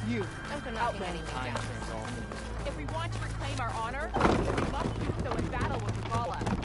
You. I'm not knocking any time for all. If we want to reclaim our honor, we must do so in battle with Regala.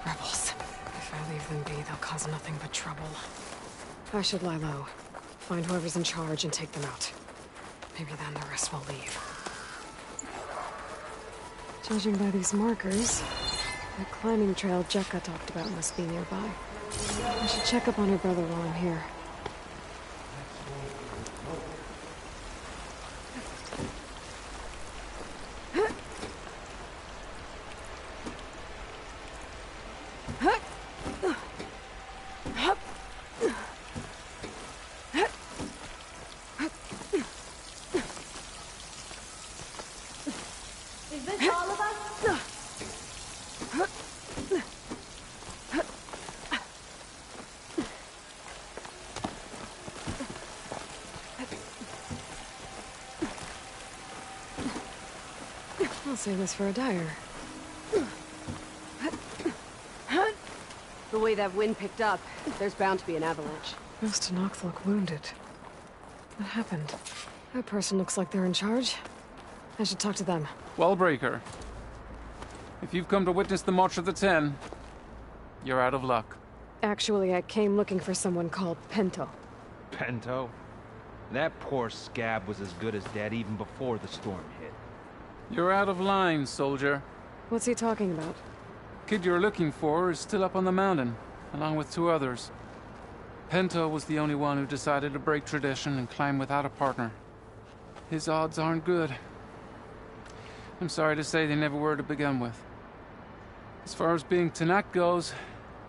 Rebels. If I leave them be, they'll cause nothing but trouble. I should lie low. Find whoever's in charge and take them out. Maybe then the rest will leave. Judging by these markers, the climbing trail Jekka talked about must be nearby. I should check up on her brother while I'm here. Is this all of us? I'll save this for a dyer. The way that wind picked up, there's bound to be an avalanche. Most Tenakth look wounded. What happened? That person looks like they're in charge. I should talk to them. Wellbreaker. If you've come to witness the March of the Ten, you're out of luck. Actually, I came looking for someone called Pento. Pento? That poor scab was as good as dead even before the storm hit. You're out of line, soldier. What's he talking about? Kid you're looking for is still up on the mountain, along with 2 others. Pento was the only one who decided to break tradition and climb without a partner. His odds aren't good. I'm sorry to say they never were to begin with. As far as being Tenakth goes,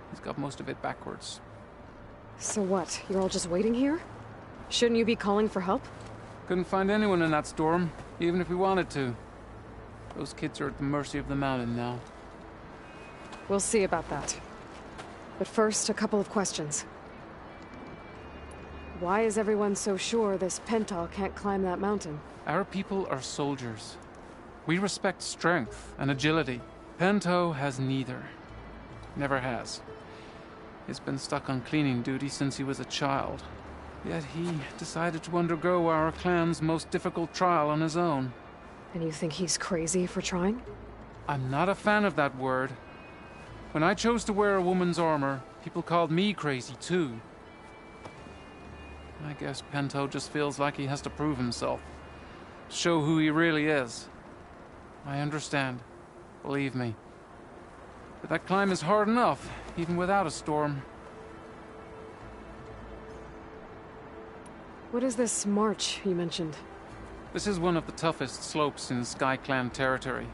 he's got most of it backwards. So what? You're all just waiting here? Shouldn't you be calling for help? Couldn't find anyone in that storm, even if we wanted to. Those kids are at the mercy of the mountain now. We'll see about that. But first, a couple of questions. Why is everyone so sure this Pento can't climb that mountain? Our people are soldiers. We respect strength and agility. Pento has neither. Never has. He's been stuck on cleaning duty since he was a child. Yet he decided to undergo our clan's most difficult trial on his own. And you think he's crazy for trying? I'm not a fan of that word. When I chose to wear a woman's armor, people called me crazy too. I guess Pento just feels like he has to prove himself. Show who he really is. I understand. Believe me. But that climb is hard enough, even without a storm. What is this march you mentioned? This is one of the toughest slopes in SkyClan territory.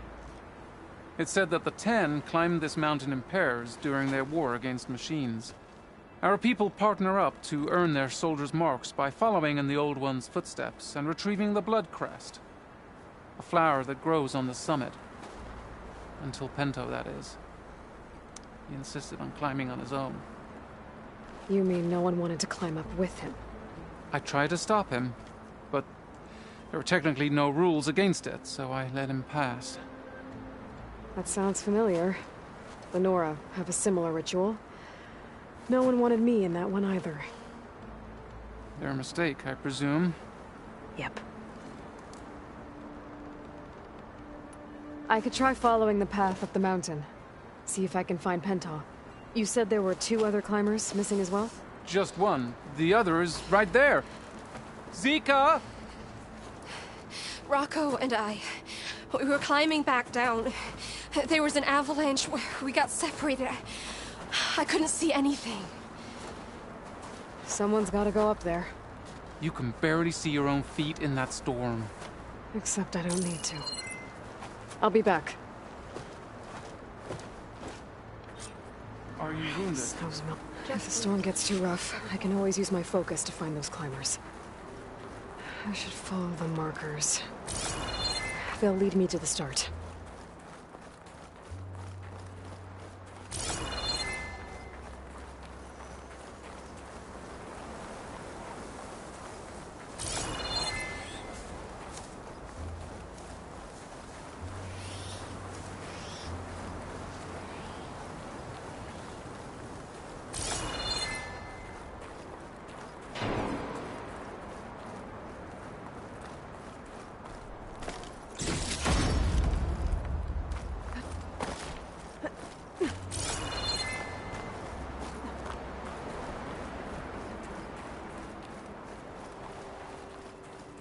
It's said that the Ten climbed this mountain in pairs during their war against machines. Our people partner up to earn their soldiers' marks by following in the Old One's footsteps and retrieving the Blood Crest, a flower that grows on the summit. Until Pento, that is. He insisted on climbing on his own. You mean no one wanted to climb up with him? I tried to stop him, but there were technically no rules against it, so I let him pass. That sounds familiar. The Nora have a similar ritual. No one wanted me in that one either. Their mistake, I presume. Yep. I could try following the path up the mountain. See if I can find Pentaw. You said there were 2 other climbers missing as well? Just one. The other is right there. Zika! Rocco and I, we were climbing back down. There was an avalanche where we got separated. I couldn't see anything. Someone's gotta go up there. You can barely see your own feet in that storm. Except I don't need to. I'll be back. Are you wounded? Snow's melt. If the storm gets too rough, I can always use my focus to find those climbers. I should follow the markers. They'll lead me to the start.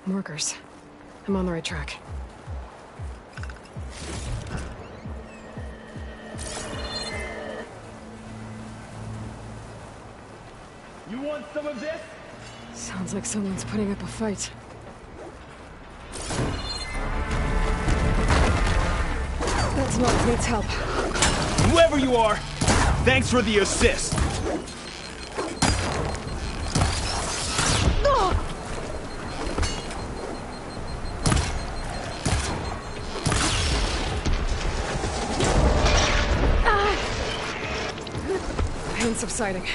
Markers. I'm on the right track. You want some of this? Sounds like someone's putting up a fight. That's not needs help. Whoever you are, thanks for the assist. Pain subsiding.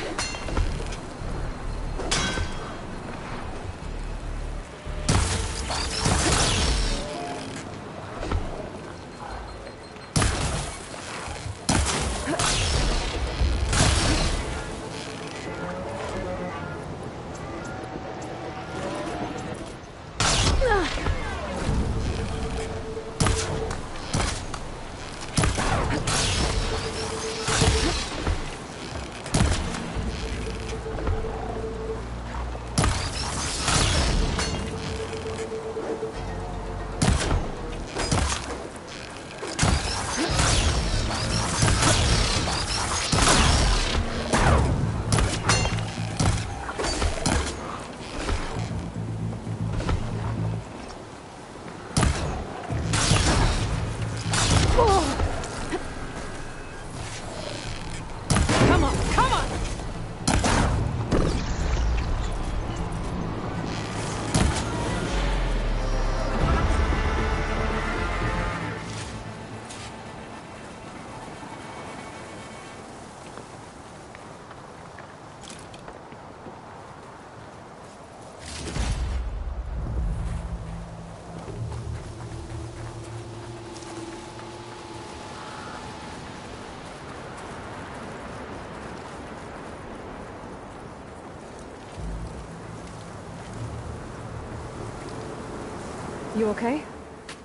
You okay?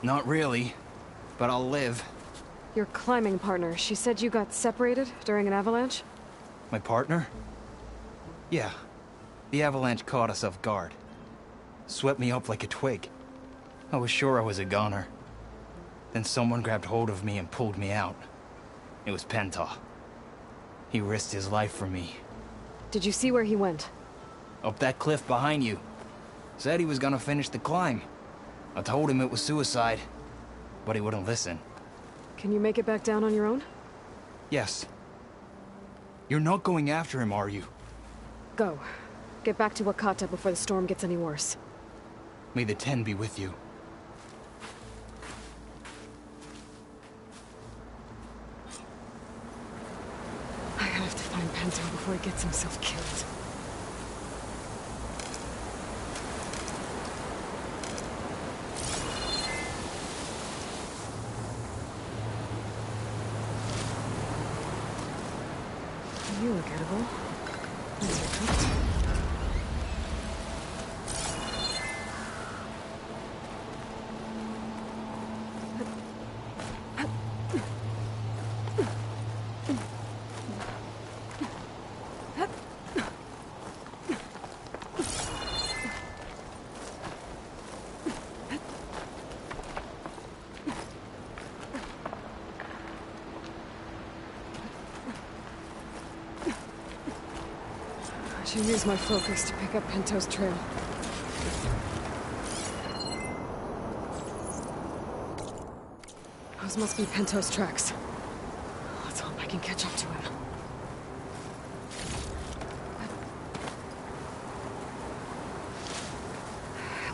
Not really, but I'll live. Your climbing partner, she said you got separated during an avalanche? My partner? Yeah. The avalanche caught us off guard. Swept me up like a twig. I was sure I was a goner. Then someone grabbed hold of me and pulled me out. It was Pentaw. He risked his life for me. Did you see where he went? Up that cliff behind you. Said he was gonna finish the climb. I told him it was suicide, but he wouldn't listen. Can you make it back down on your own? Yes. You're not going after him, are you? Go. Get back to Wakata before the storm gets any worse. May the Ten be with you. I have to find Pentaw before he gets himself killed. You look edible. These are cooked. Should use my focus to pick up Pinto's trail. Those must be Pinto's tracks. Let's hope I can catch up to him.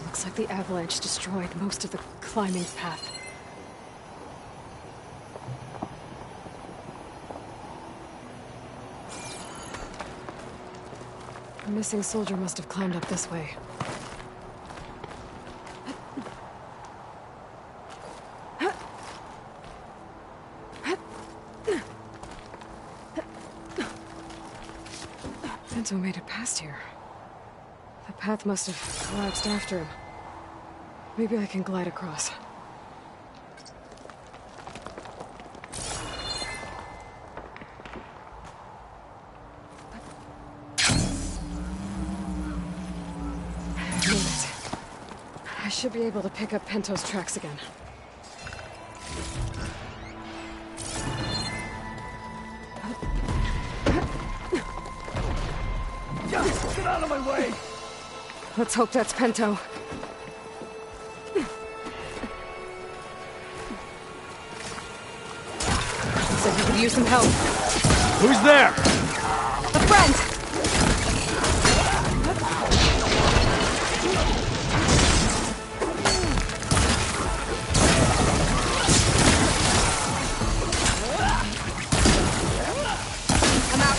Looks like the avalanche destroyed most of the climbing path. The missing soldier must have climbed up this way. Pinto made it past here. The path must have collapsed after him. Maybe I can glide across. Made it. I should be able to pick up Pinto's tracks again. Get out of my way! Let's hope that's Pinto. Said he could use some help. Who's there? A friend! I'm out.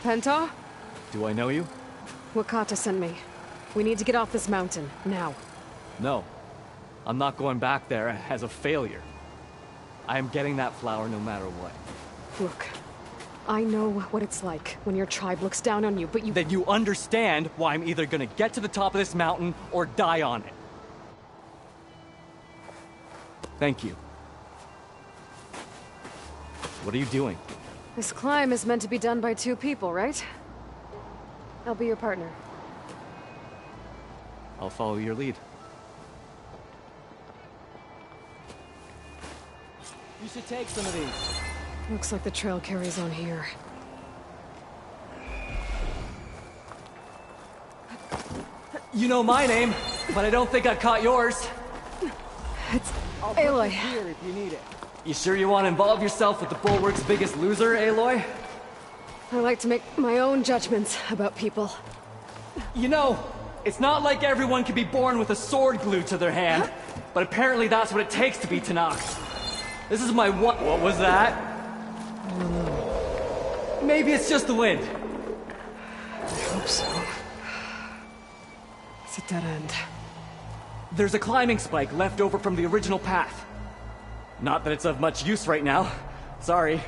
Pinto? Do I know you? Wakata sent me. We need to get off this mountain, now. No. I'm not going back there as a failure. I am getting that flower no matter what. Look, I know what it's like when your tribe looks down on you, but you— Then you understand why I'm either gonna get to the top of this mountain or die on it. Thank you. What are you doing? This climb is meant to be done by two people, right? I'll be your partner. I'll follow your lead. You should take some of these. Looks like the trail carries on here. You know my name, but I don't think I caught yours. It's Aloy. Here if you need it. You sure you want to involve yourself with the Bulwark's biggest loser, Aloy? I like to make my own judgments about people. You know, it's not like everyone can be born with a sword glued to their hand, but apparently that's what it takes to be Tenakth. This is my one— What was that? No, no. It's Aloy. Aloy. Aloy, you maybe it's just the wind. I hope so. It's a dead end. There's a climbing spike left over from the original path. Not that it's of much use right now. Sorry.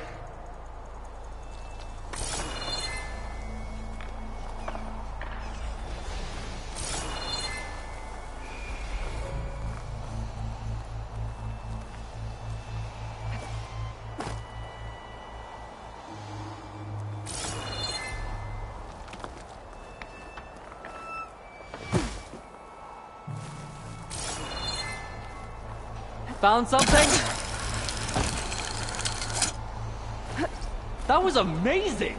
Found something? That was amazing!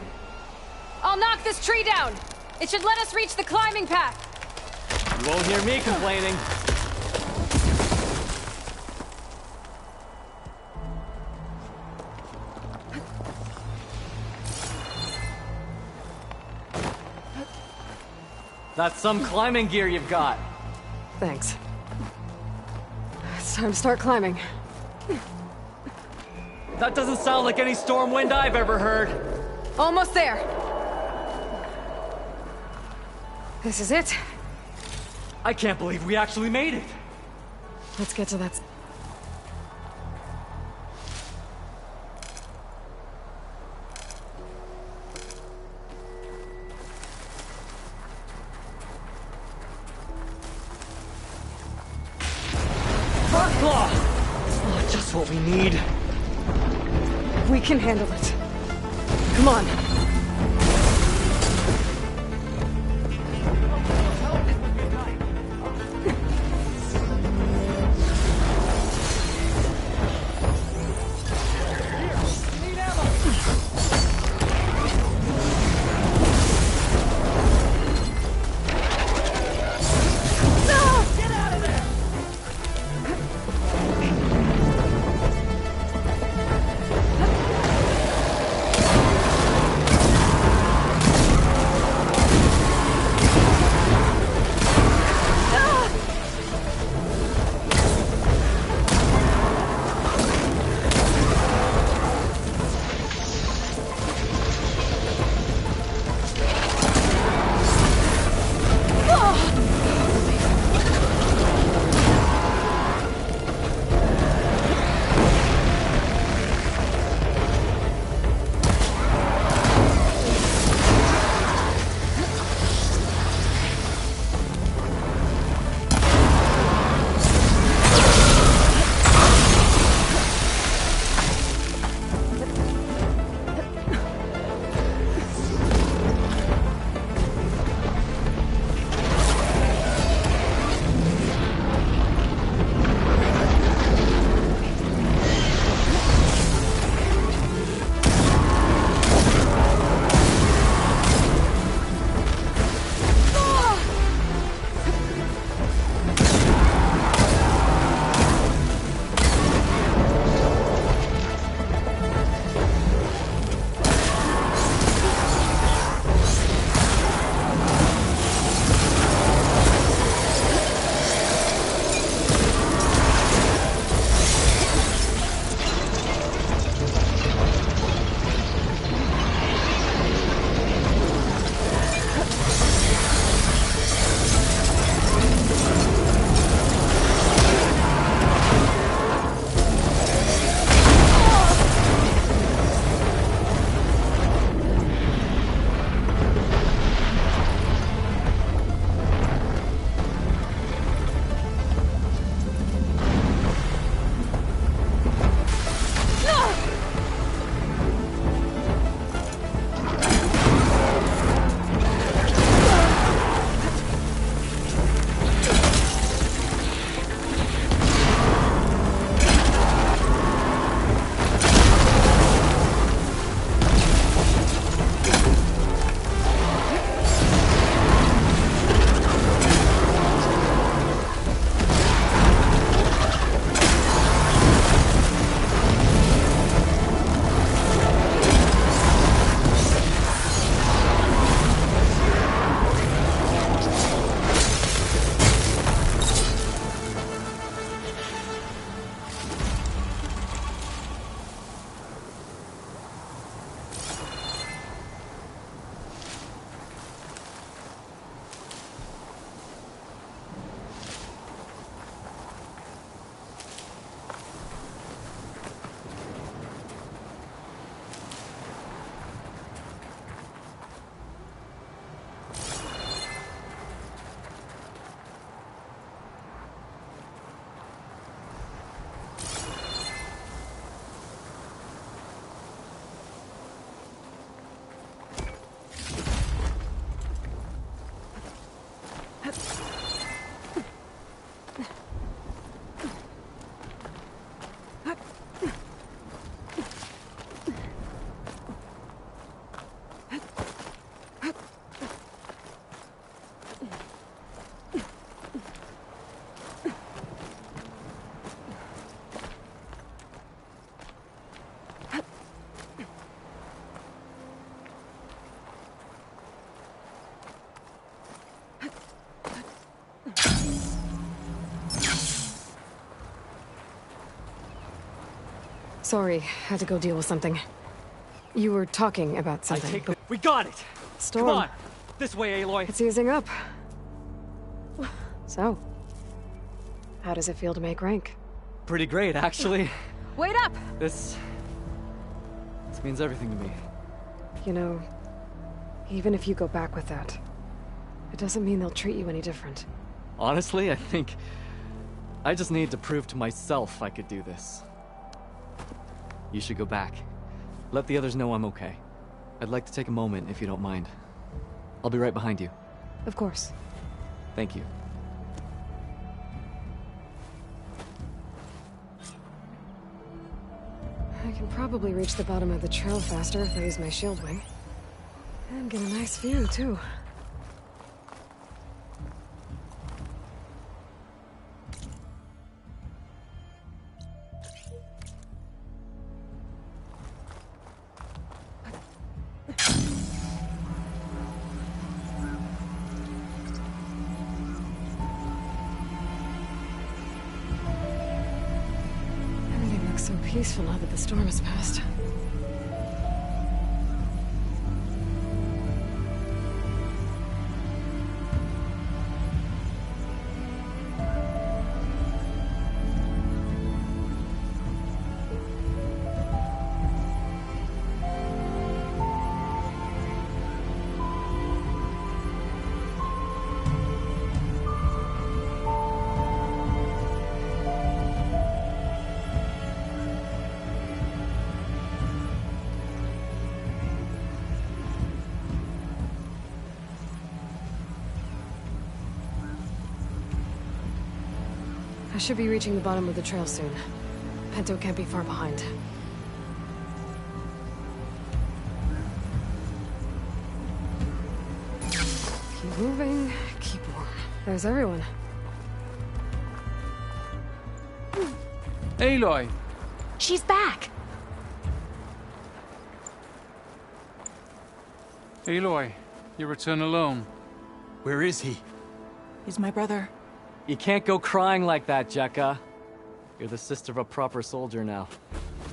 I'll knock this tree down! It should let us reach the climbing path! You won't hear me complaining. That's some climbing gear you've got. Thanks. It's time to start climbing. That doesn't sound like any storm wind I've ever heard. Almost there! This is it. I can't believe we actually made it. Let's get to that. Frostclaw! Oh, just what we need. We can handle it. Come on. Sorry, had to go deal with something. You were talking about something. We got it! Storm. Come on! This way, Aloy! It's easing up. So, how does it feel to make rank? Pretty great, actually. Wait up! This means everything to me. You know, even if you go back with that, it doesn't mean they'll treat you any different. Honestly, I think I just need to prove to myself I could do this. You should go back. Let the others know I'm okay. I'd like to take a moment, if you don't mind. I'll be right behind you. Of course. Thank you. I can probably reach the bottom of the trail faster if I use my shield wing. And get a nice view, too. Everything looks so peaceful now that the storm has passed. I should be reaching the bottom of the trail soon. Pento can't be far behind. Keep moving, keep warm. There's everyone. Aloy! She's back! Aloy, you return alone. Where is he? He's my brother. You can't go crying like that, Jekka. You're the sister of a proper soldier now.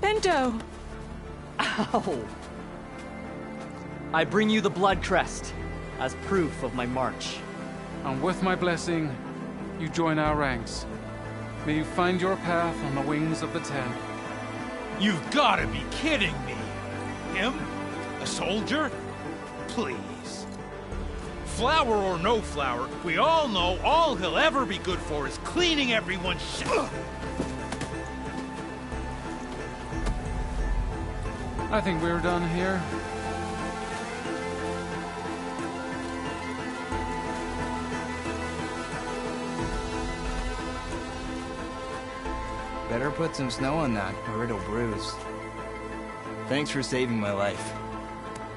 Bento! Ow! I bring you the blood crest as proof of my march. And with my blessing, you join our ranks. May you find your path on the wings of the Ten. You've gotta be kidding me! Him? A soldier? Please. Flower or no flower, we all know all he'll ever be good for is cleaning everyone's shit. I think we're done here. Better put some snow on that, or it'll bruise. Thanks for saving my life.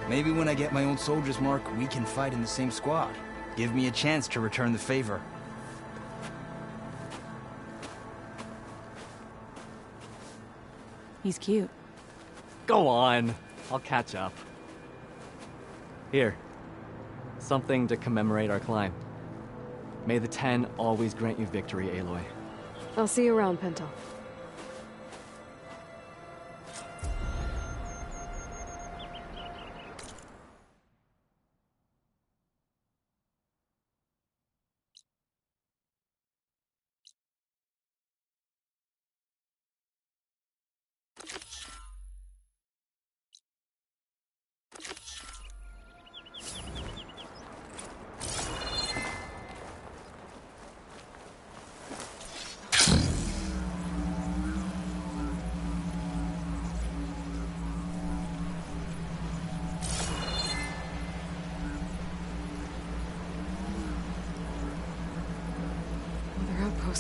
Maybe when I get my old soldier's mark, we can fight in the same squad. Give me a chance to return the favor. He's cute. Go on. I'll catch up. Here. Something to commemorate our climb. May the Ten always grant you victory, Aloy. I'll see you around, Pento.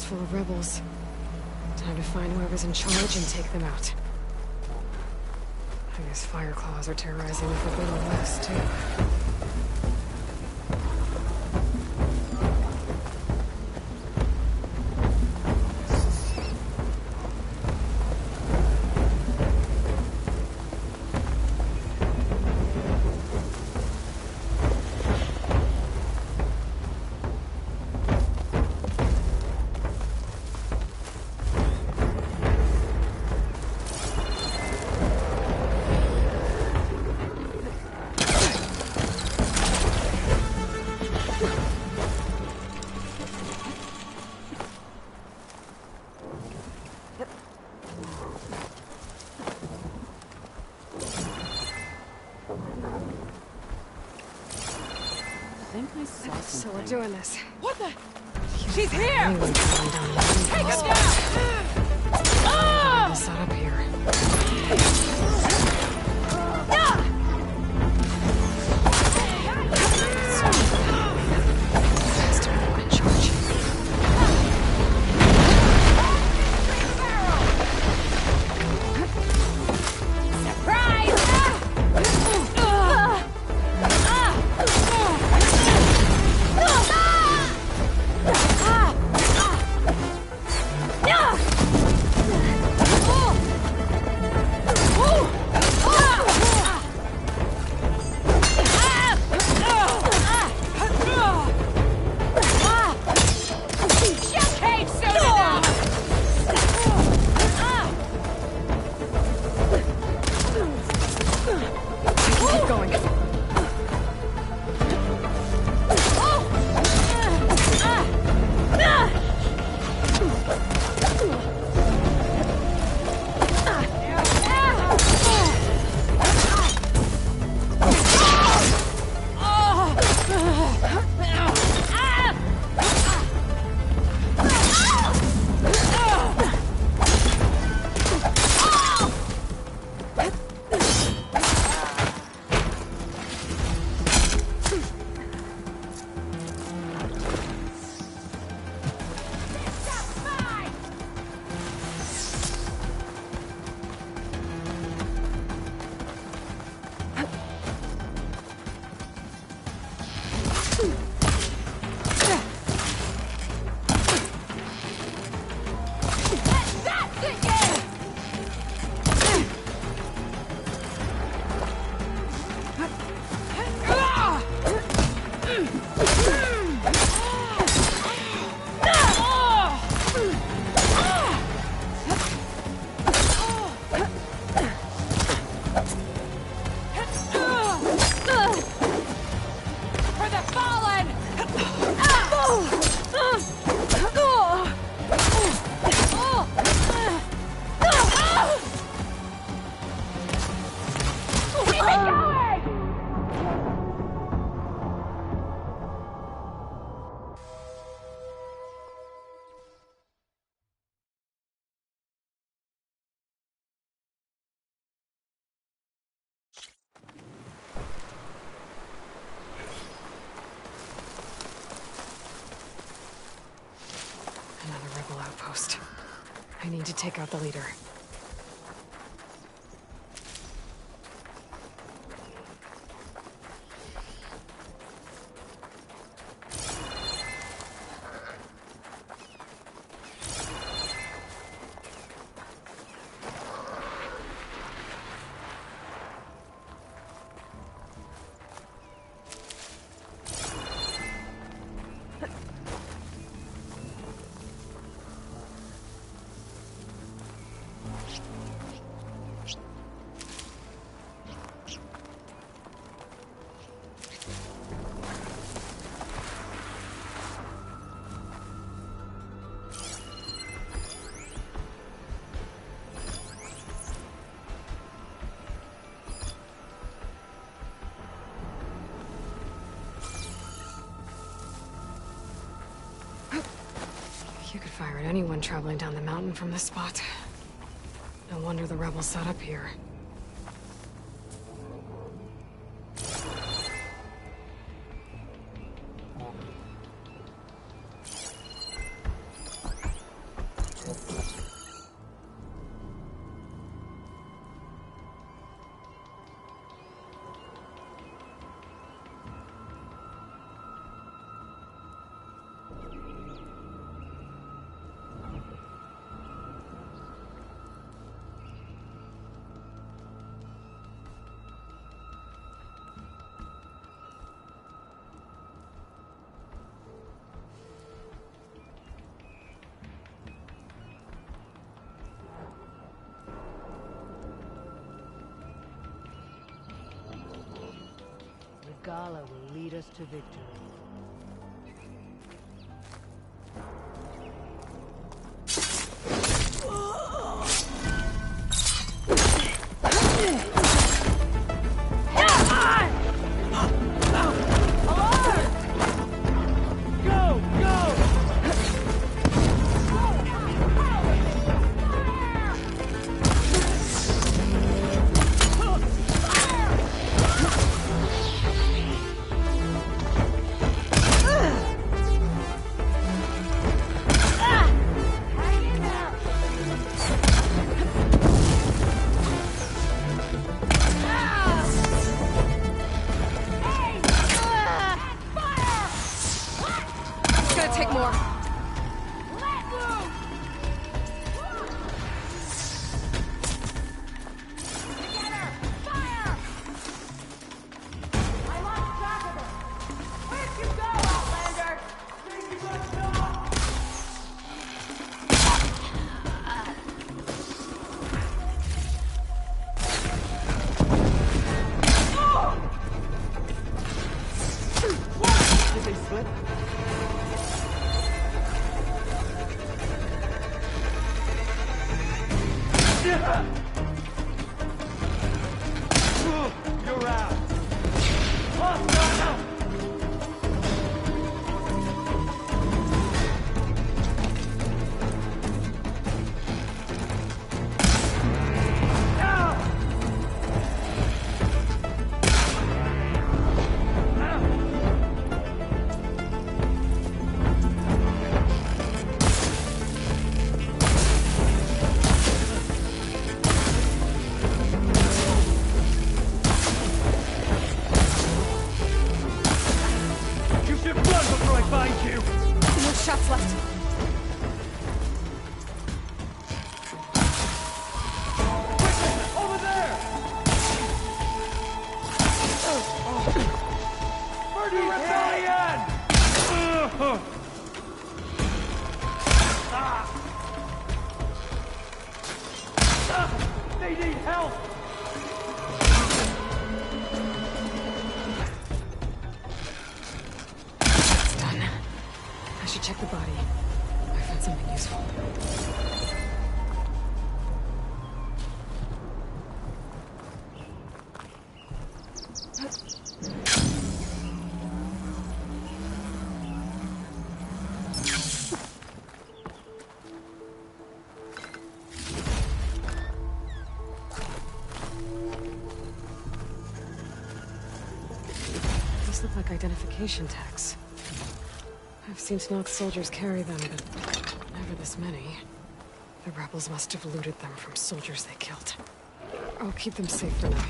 Full of rebels. Time to find whoever's in charge and take them out. I guess Fireclaws are terrorizing the Forbidden West, too. think I saw So something. we're doing this. What the? She's here! Anyone traveling down the mountain Take from him this down! spot. We'll set up here. Best everyone in charge. Keep going. For the fallen! Keep it going! Another rebel outpost. I need to take out the leader. You could fire at anyone traveling down the mountain from this spot. No wonder the rebels set up here. Gala will lead us to victory. they slip? You're out. Hostile! Shots left. Over there! Birdie Rebellion! They need help! It's done. I should check the body. I found something useful. These look like identification tags. I've seen Snoth soldiers carry them, but never this many. The rebels must have looted them from soldiers they killed. I'll keep them safe for now.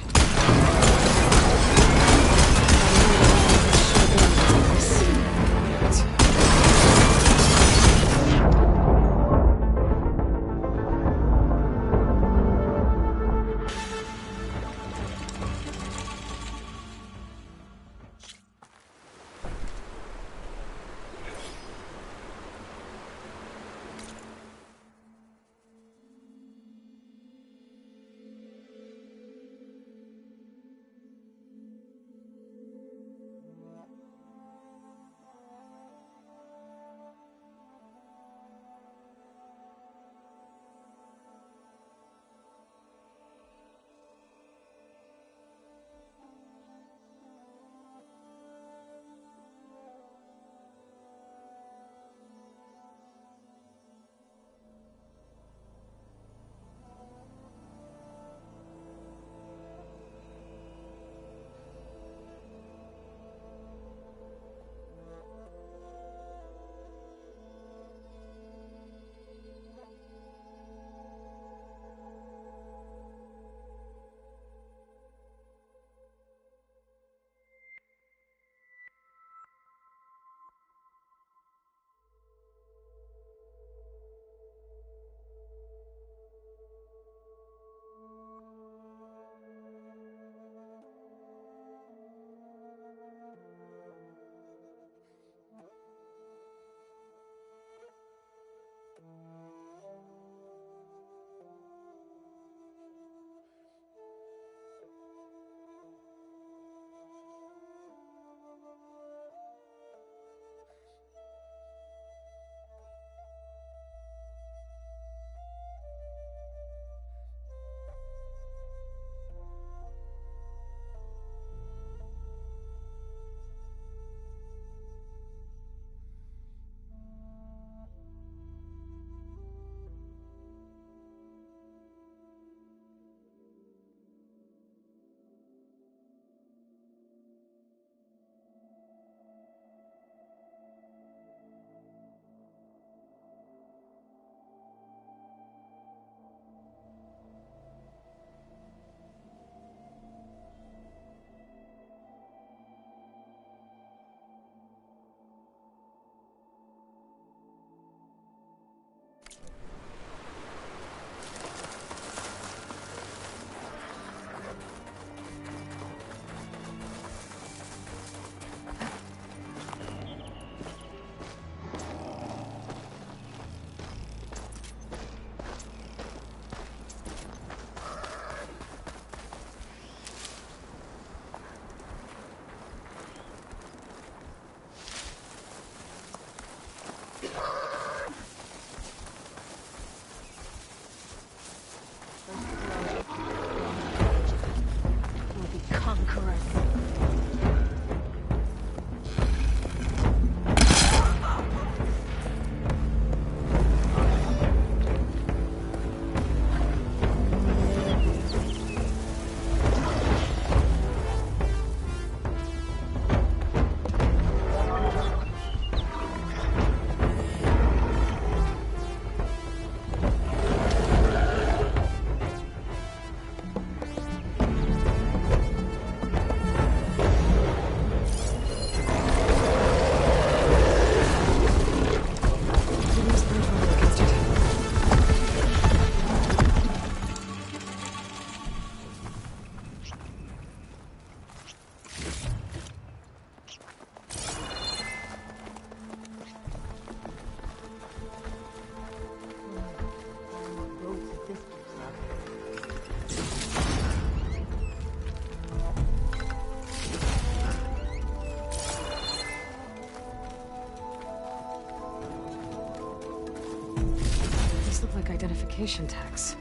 like identification tags.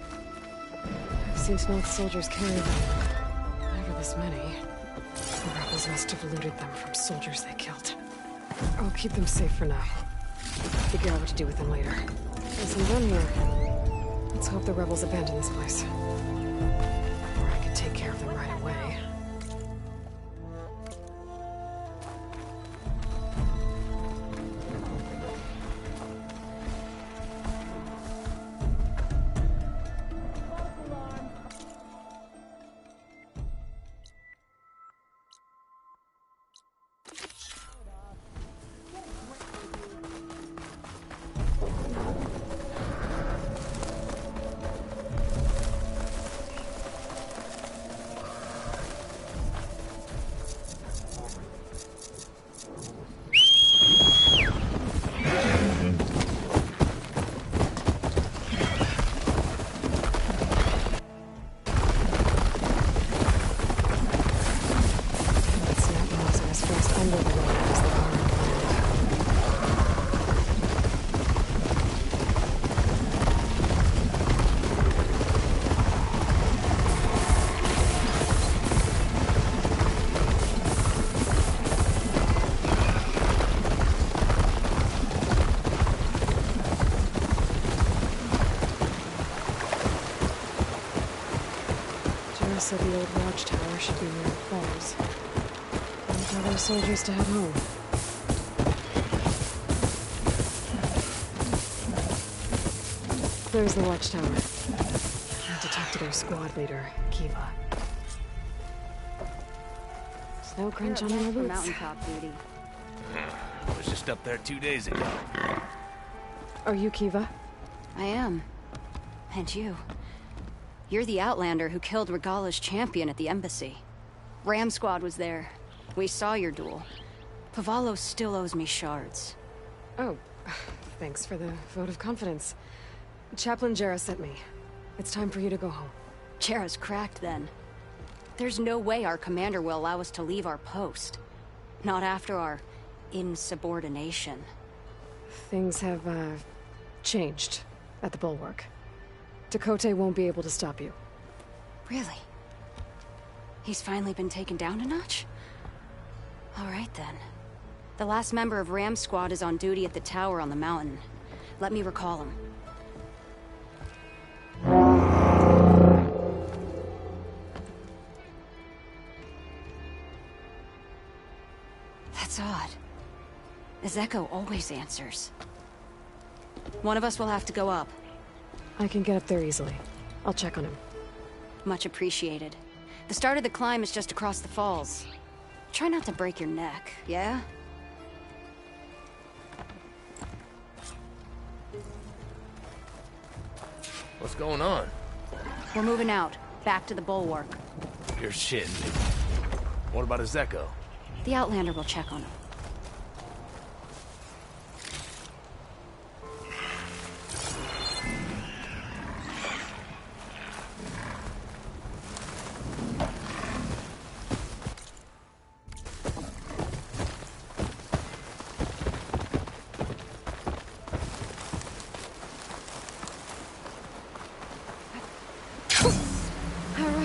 I've seen Snoth soldiers carry them. Never this many. The rebels must have looted them from soldiers they killed. I'll keep them safe for now. Figure out what to do with them later. As I'm done here, let's hope the rebels abandon this place. Or I could take care of them right away. Said the old watchtower should be near the falls. And tell their soldiers to head home. There's the watchtower. I need to talk to their squad leader, Kiva. Snow crunch on my boots. Mountaintop duty. I was just up there 2 days ago. Are you Kiva? I am. And you. You're the Outlander who killed Regala's champion at the embassy. Ram Squad was there. We saw your duel. Pavalo still owes me shards. Oh, thanks for the vote of confidence. Chaplain Jera sent me. It's time for you to go home. Jera's cracked then. There's no way our commander will allow us to leave our post. Not after our insubordination. Things have, changed at the Bulwark. Dakota won't be able to stop you. Really? He's finally been taken down a notch? All right then. The last member of Ram Squad is on duty at the tower on the mountain. Let me recall him. That's odd. Ezeko always answers. One of us will have to go up. I can get up there easily. I'll check on him. Much appreciated. The start of the climb is just across the falls. Try not to break your neck, yeah? What's going on? We're moving out, back to the Bulwark. You're shitting me. What about Ezeko? The Outlander will check on him.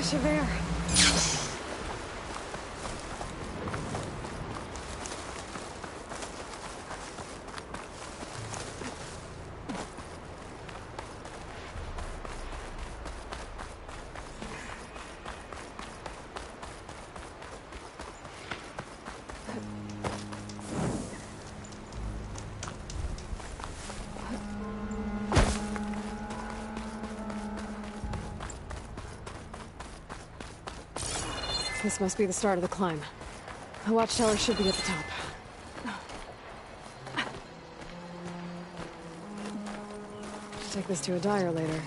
Javert. This must be the start of the climb. The watchtower should be at the top. Should take this to a dyer later.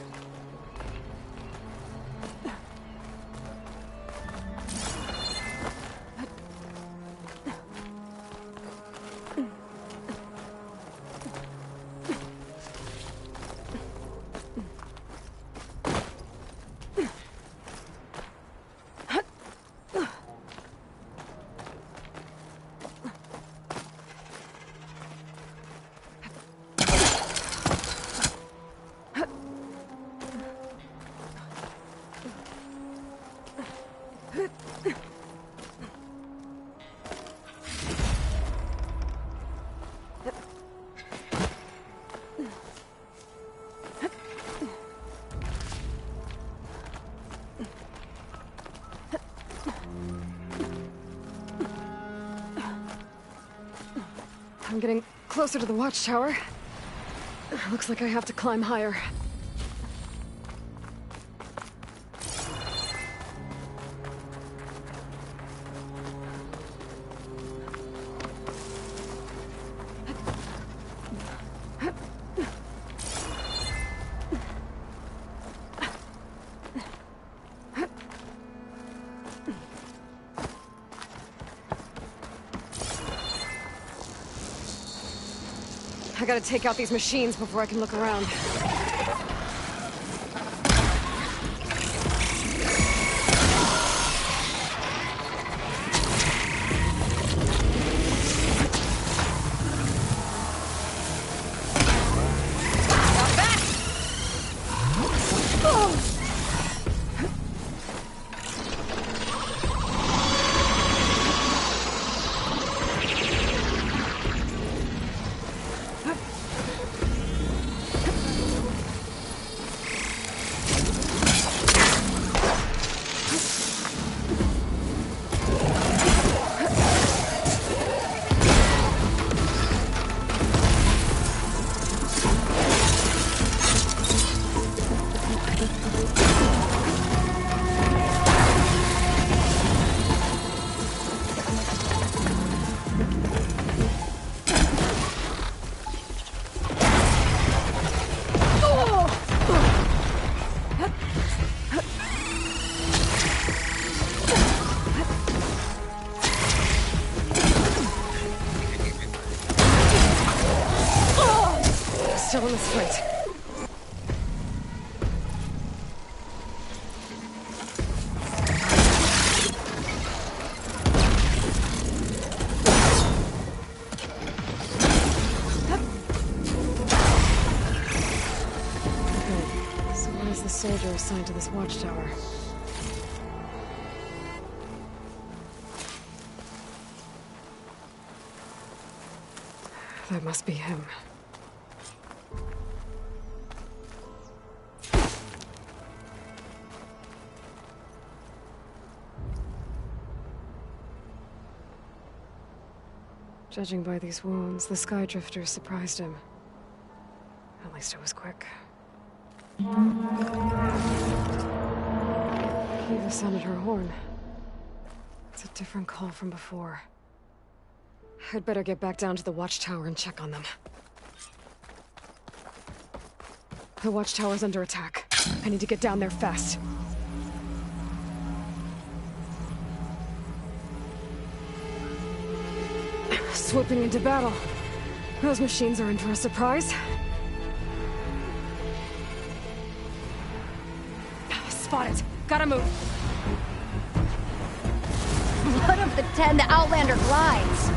I'm getting closer to the watchtower. Looks like I have to climb higher. I gotta take out these machines before I can look around. Still in the sprint. So why is the soldier assigned to this watchtower? That must be him. Judging by these wounds, the Skydrifter surprised him. At least it was quick. Eva sounded her horn. It's a different call from before. I'd better get back down to the watchtower and check on them. The watchtower's under attack. I need to get down there fast. Swooping into battle. Those machines are in for a surprise. Spot it. Gotta move. Blood of the Ten, the Outlander glides.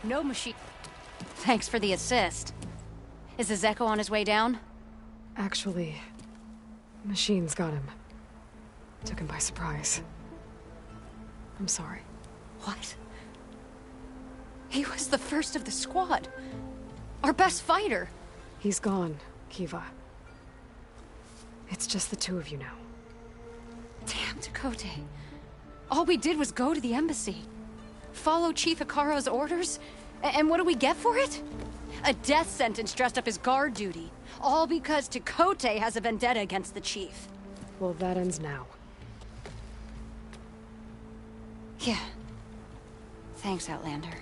No machine. Thanks for the assist. Is the Zeko on his way down? Actually, machines got him. Took him by surprise. I'm sorry. What? He was the first of the squad. Our best fighter. He's gone, Kiva. It's just the two of you now. Damn, Tekote. All we did was go to the embassy. Follow Chief Hikaro's orders? And what do we get for it? A death sentence dressed up as guard duty. All because Tekote has a vendetta against the Chief. Well, that ends now. Yeah. Thanks, Outlander.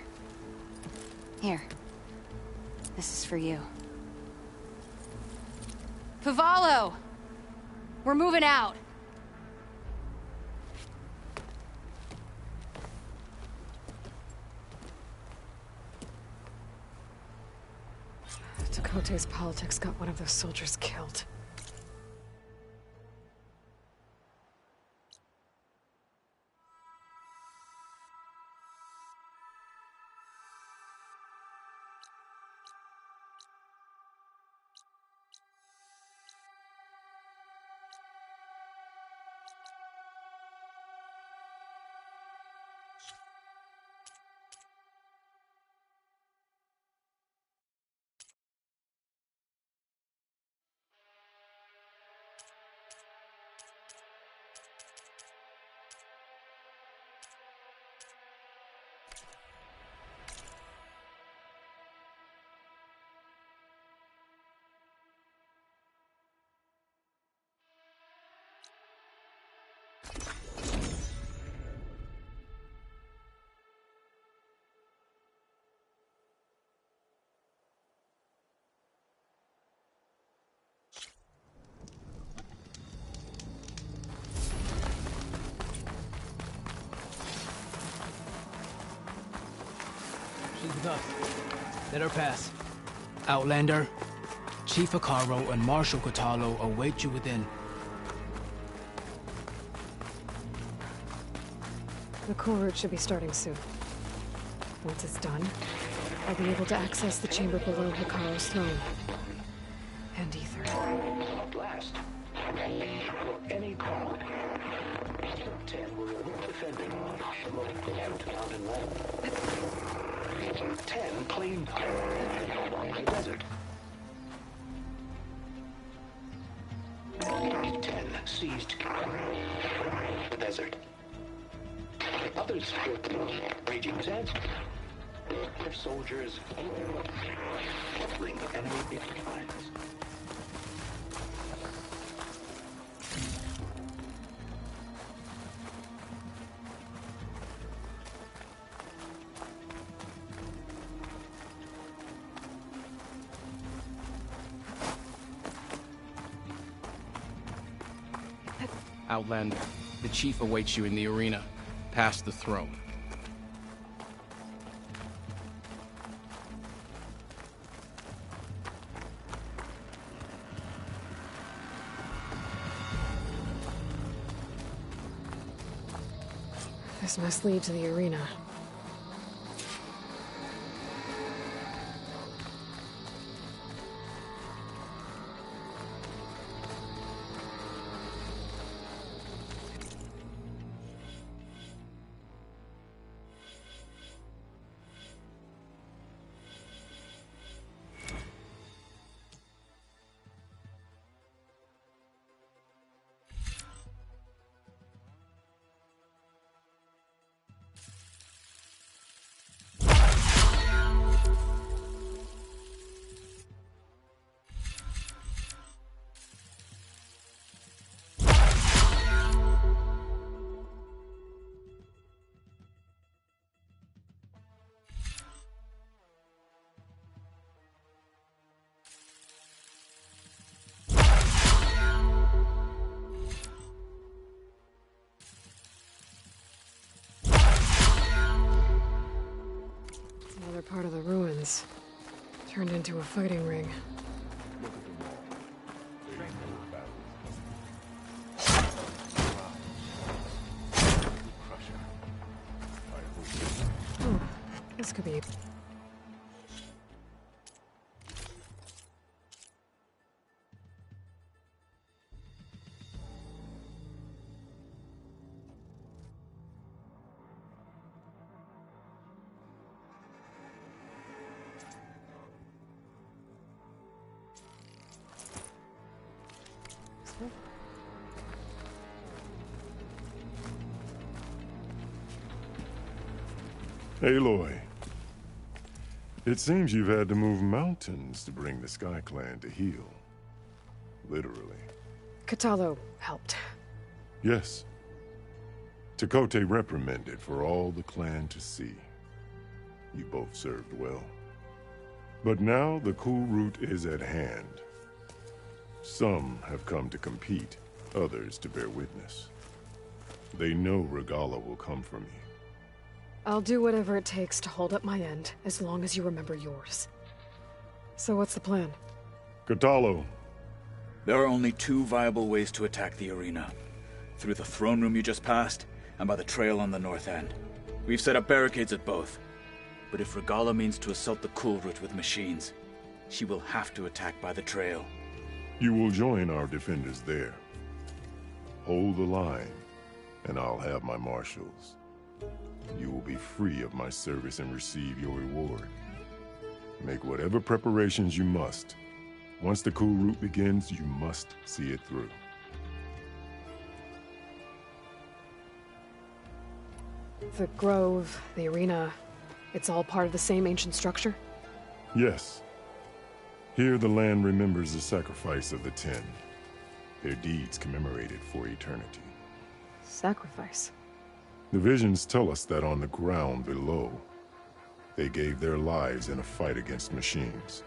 Here. This is for you. Pavalo! We're moving out. Tekote's politics got one of those soldiers killed. She's with us. Let her pass. Outlander, Chief Hikaro and Marshal Kotallo await you within. The core route should be starting soon. Once it's done, I'll be able to access the chamber below Hikaro's throne. And Ether. At last. Any call. 10 were defending the mountain land. 10 claimed the desert. 10 seized the desert. Others were raging sands. Their soldiers battling enemy lines. Outlander, the Chief awaits you in the arena, past the throne. This must lead to the arena. Another part of the ruins. Turned into a fighting ring. Oh, this could be... Aloy. It seems you've had to move mountains to bring the Sky Clan to heel. Literally. Kotallo helped. Yes. Tekote reprimanded for all the clan to see. You both served well. But now the cool route is at hand. Some have come to compete, others to bear witness. They know Regalla will come for me. I'll do whatever it takes to hold up my end, as long as you remember yours. So what's the plan? Kotallo. There are only two viable ways to attack the arena. Through the throne room you just passed, and by the trail on the north end. We've set up barricades at both. But if Regalla means to assault the cool route with machines, she will have to attack by the trail. You will join our defenders there. Hold the line, and I'll have my marshals. You will be free of my service and receive your reward. Make whatever preparations you must. Once the cool route begins, you must see it through. The grove, the arena, it's all part of the same ancient structure? Yes. Here the land remembers the sacrifice of the Ten. Their deeds commemorated for eternity. Sacrifice? The visions tell us that on the ground below, they gave their lives in a fight against machines.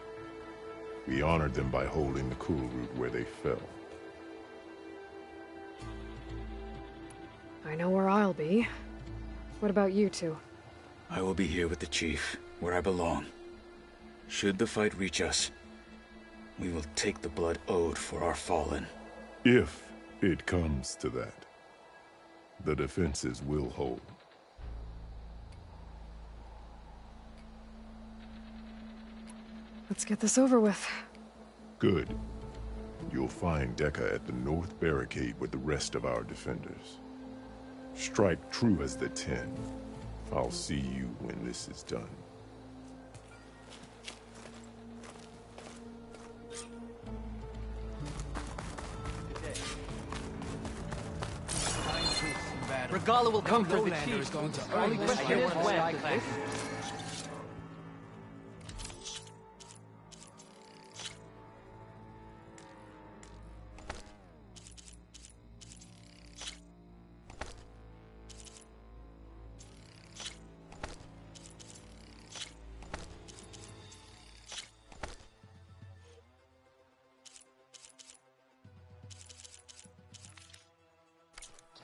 We honored them by holding the cool route where they fell. I know where I'll be. What about you two? I will be here with the chief, where I belong. Should the fight reach us, we will take the blood owed for our fallen. If it comes to that, the defenses will hold. Let's get this over with. Good. You'll find Dekka at the north barricade with the rest of our defenders. Strike true as the Ten. I'll see you when this is done. Regalla will come for the Lowlander chief. is going to Only earn this question is fight. when.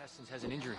Tessens has an injury.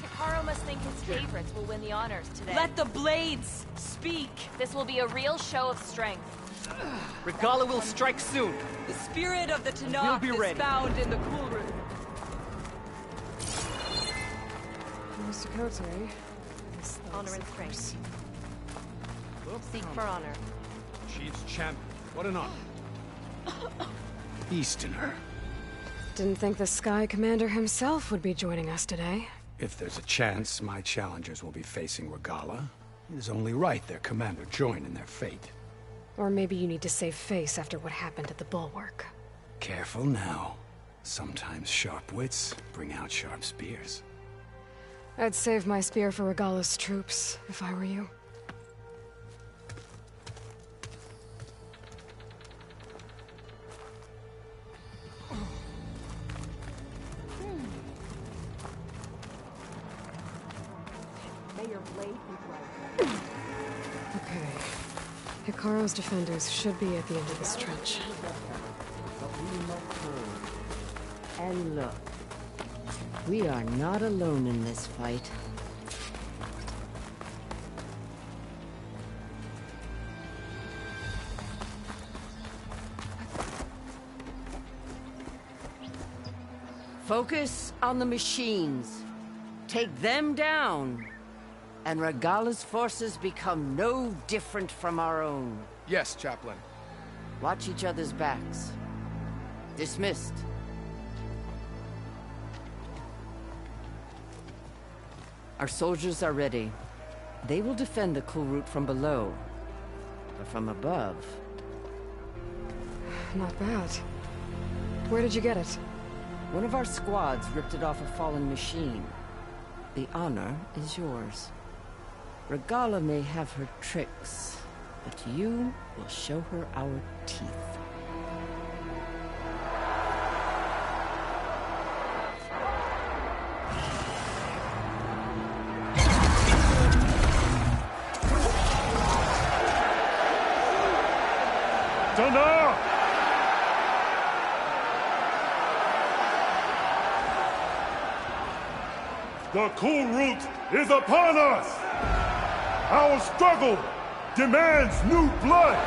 Takaro must think his favorites will win the honors today. Let the blades speak. This will be a real show of strength. Regalla will strike soon. The spirit of the We'll Tanakh be is ready. found in the cool room. Mr. Kote, Honor and strength. Seek for honor. Chief's champion. What an honor. Easterner. Didn't think the Sky Commander himself would be joining us today. If there's a chance my challengers will be facing Regalla, it is only right their commander join in their fate. Or maybe you need to save face after what happened at the Bulwark. Careful now. Sometimes sharp wits bring out sharp spears. I'd save my spear for Regalla's troops, if I were you. May your blade be bright. Okay. Hikaru's defenders should be at the end of this trench. But we must move. And look, we are not alone in this fight. Focus on the machines. Take them down. And Regalla's forces become no different from our own. Yes, Chaplain. Watch each other's backs. Dismissed. Our soldiers are ready. They will defend the Kulrut from below. But from above... Not bad. Where did you get it? One of our squads ripped it off a fallen machine. The honor is yours. Regalla may have her tricks, but you will show her our teeth. Dana! The Kulrut is upon us! Our struggle demands new blood!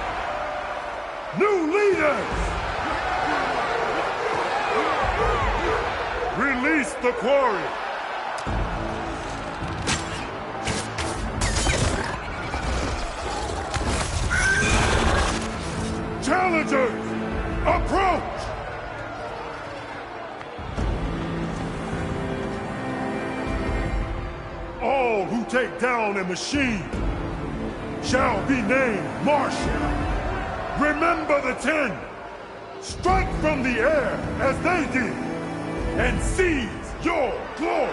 New leaders! Release the quarry! Challengers, approach! All who take down a machine shall be named Martian. Remember the 10. Strike from the air as they did, and seize your glory.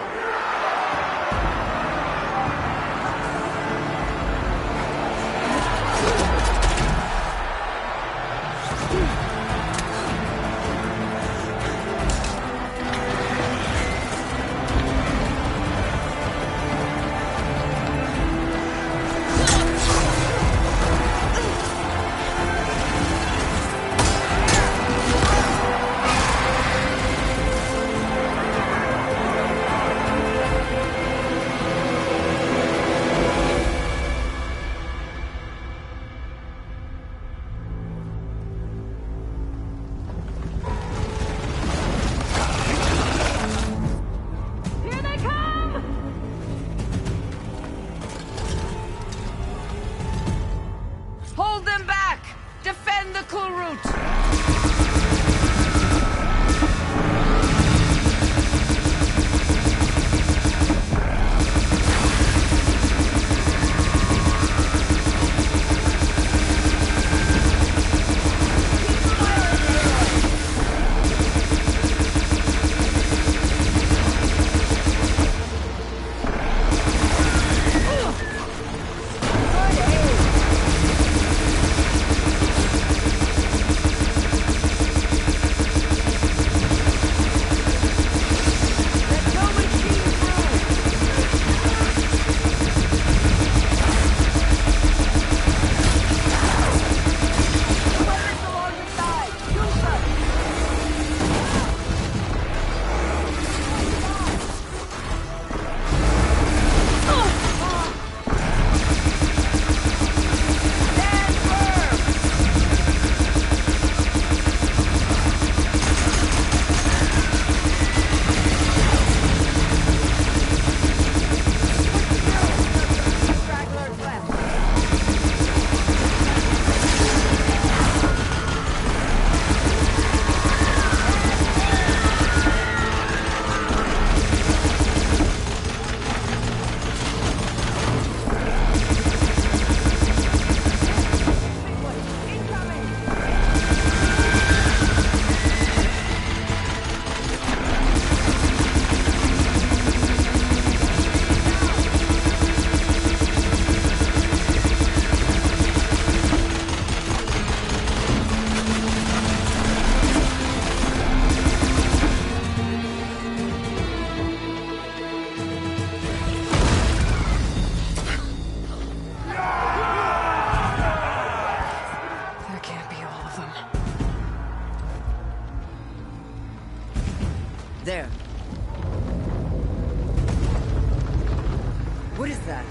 What is that?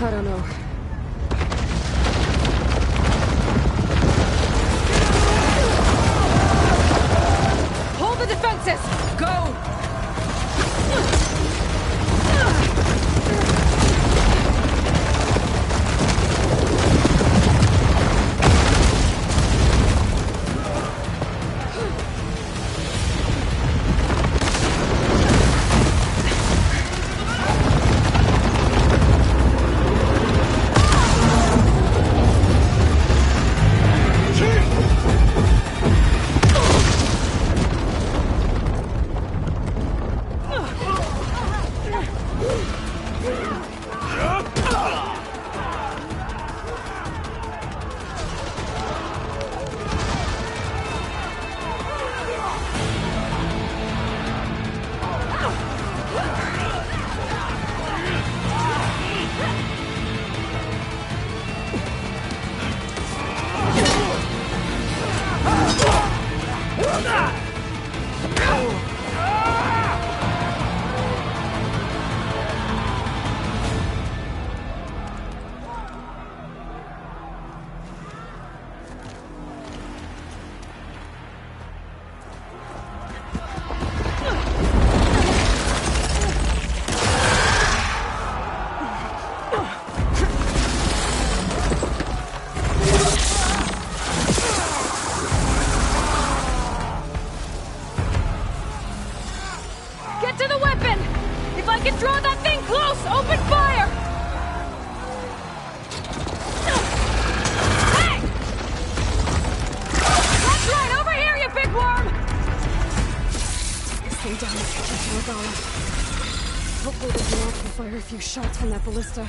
I don't know. Hold the defenses! Go! Get to the weapon! If I can draw that thing close, open fire! Hey! That's right, over here, you big worm! This thing down is catching Regala. Hopefully the Xenos can fire a few shots from that ballista.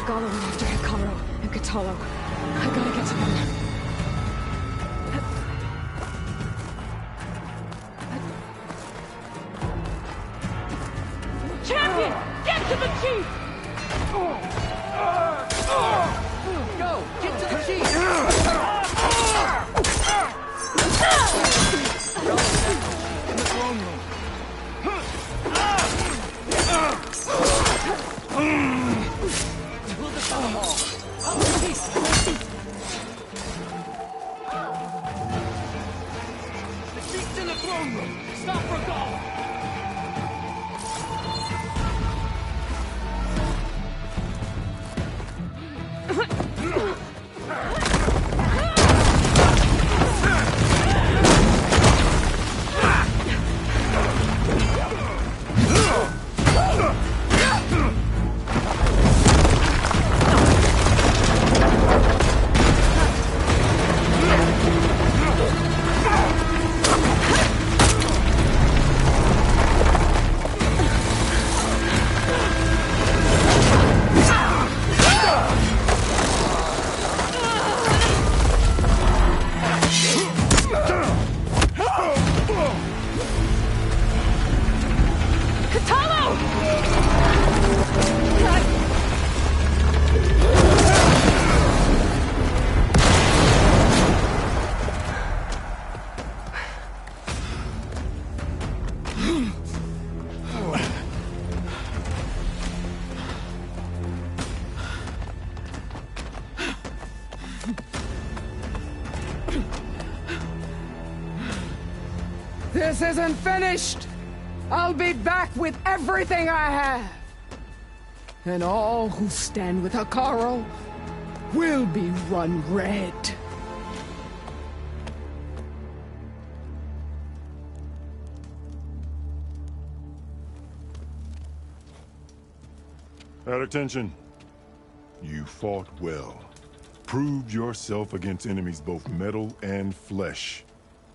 Regalla went after Hekarro and Kotallo. I gotta get to them. Champion! Get to the chief! Go! Get to the chief! In the throne room. We'll defend them all. Peace! The chief's in the throne room! Stop Regalla! This isn't finished! I'll be back with everything I have! And all who stand with Hekarro will be run red. At attention. You fought well. Proved yourself against enemies both metal and flesh.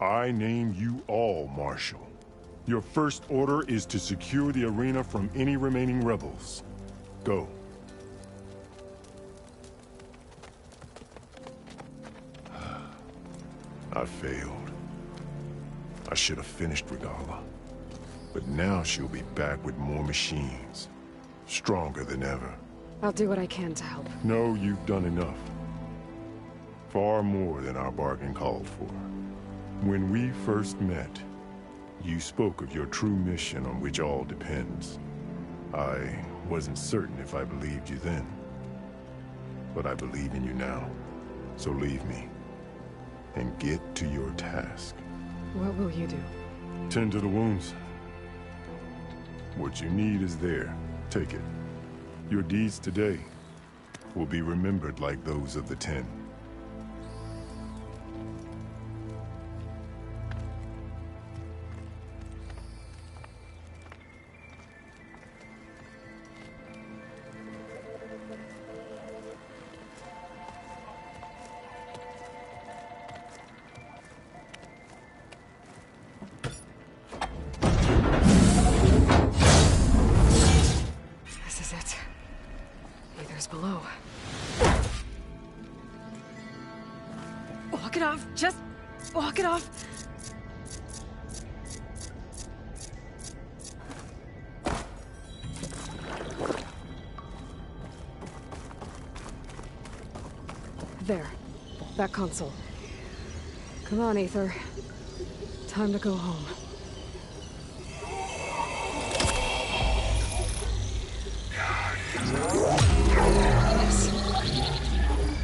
I name you all Marshal. Your first order is to secure the arena from any remaining rebels. Go. I failed. I should have finished Regalla. But now she'll be back with more machines. Stronger than ever. I'll do what I can to help. No, you've done enough. Far more than our bargain called for. When we first met, you spoke of your true mission on which all depends. I wasn't certain if I believed you then. But I believe in you now. So leave me. And get to your task. What will you do? Tend to the wounds. What you need is there. Take it. Your deeds today will be remembered like those of the 10. Below. Walk it off. Just walk it off. There. That console. Come on, Aether. Time to go home.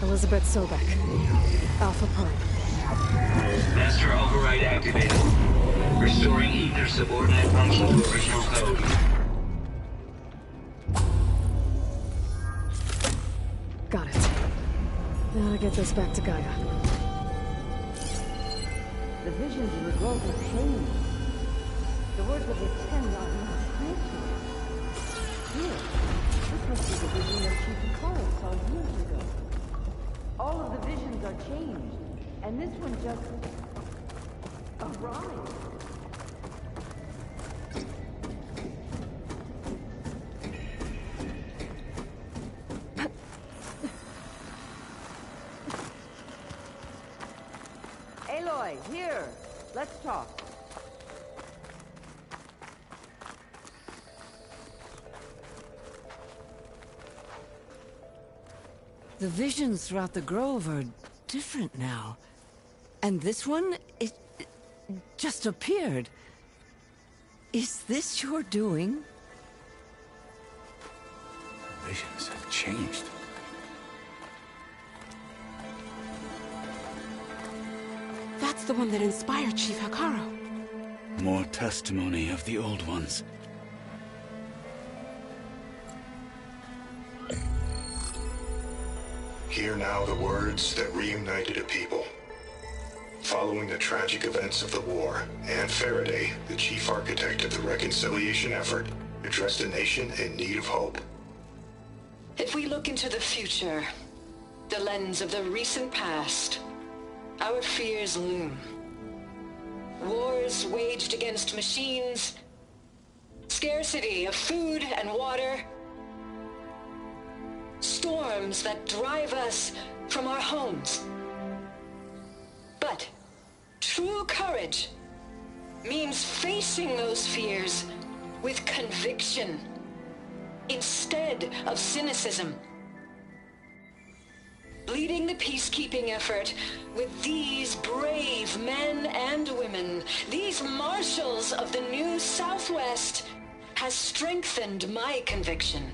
Elizabeth Sobek. Alpha Prime. Master override activated. Restoring Aether subordinate function to original code. Got it. Now to get this back to Gaia. The visions of the growth have changed. The words of the 10 are not transferred. Here, this must be the vision that Chief Hekarro saw years ago. All of the visions are changed, and this one just arrived. here. Let's talk. The visions throughout the grove are different now. And this one, it just appeared. Is this your doing? Visions have changed. That's the one that inspired Chief Hekarro. More testimony of the old ones. Hear now the words that reunited a people. Following the tragic events of the war, Anne Faraday, the chief architect of the reconciliation effort, addressed a nation in need of hope. If we look into the future, the lens of the recent past, our fears loom. Wars waged against machines, scarcity of food and water, storms that drive us from our homes. But true courage means facing those fears with conviction instead of cynicism. Leading the peacekeeping effort with these brave men and women, these marshals of the new Southwest, has strengthened my conviction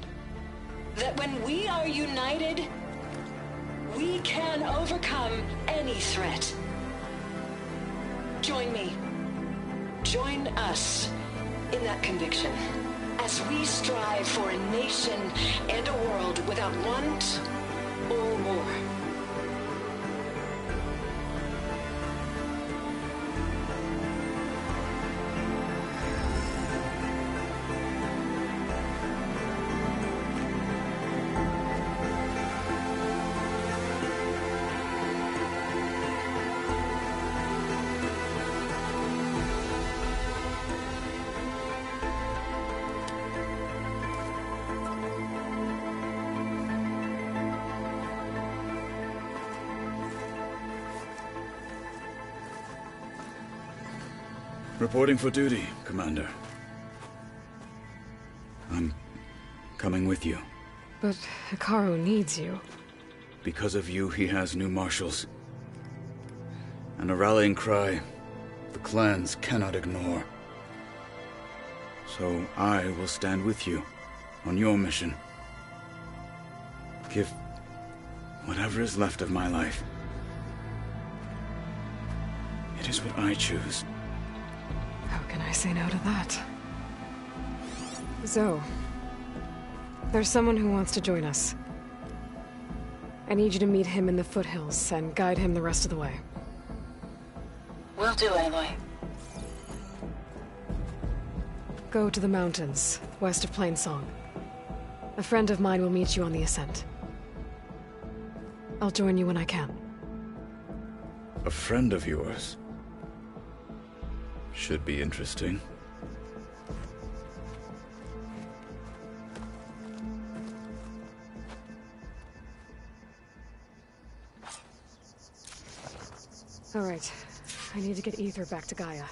that when we are united, we can overcome any threat. Join me. Join us in that conviction as we strive for a nation and a world without want or war. Reporting for duty, Commander. I'm coming with you. But Hekarro needs you. Because of you, he has new marshals. And a rallying cry the clans cannot ignore. So I will stand with you on your mission. Give whatever is left of my life. It is what I choose. How can I say no to that? Zoe, there's someone who wants to join us. I need you to meet him in the foothills and guide him the rest of the way. Will do, Aloy. Go to the mountains, west of Plainsong. A friend of mine will meet you on the ascent. I'll join you when I can. A friend of yours? Should be interesting. All right. I need to get Ether back to Gaia.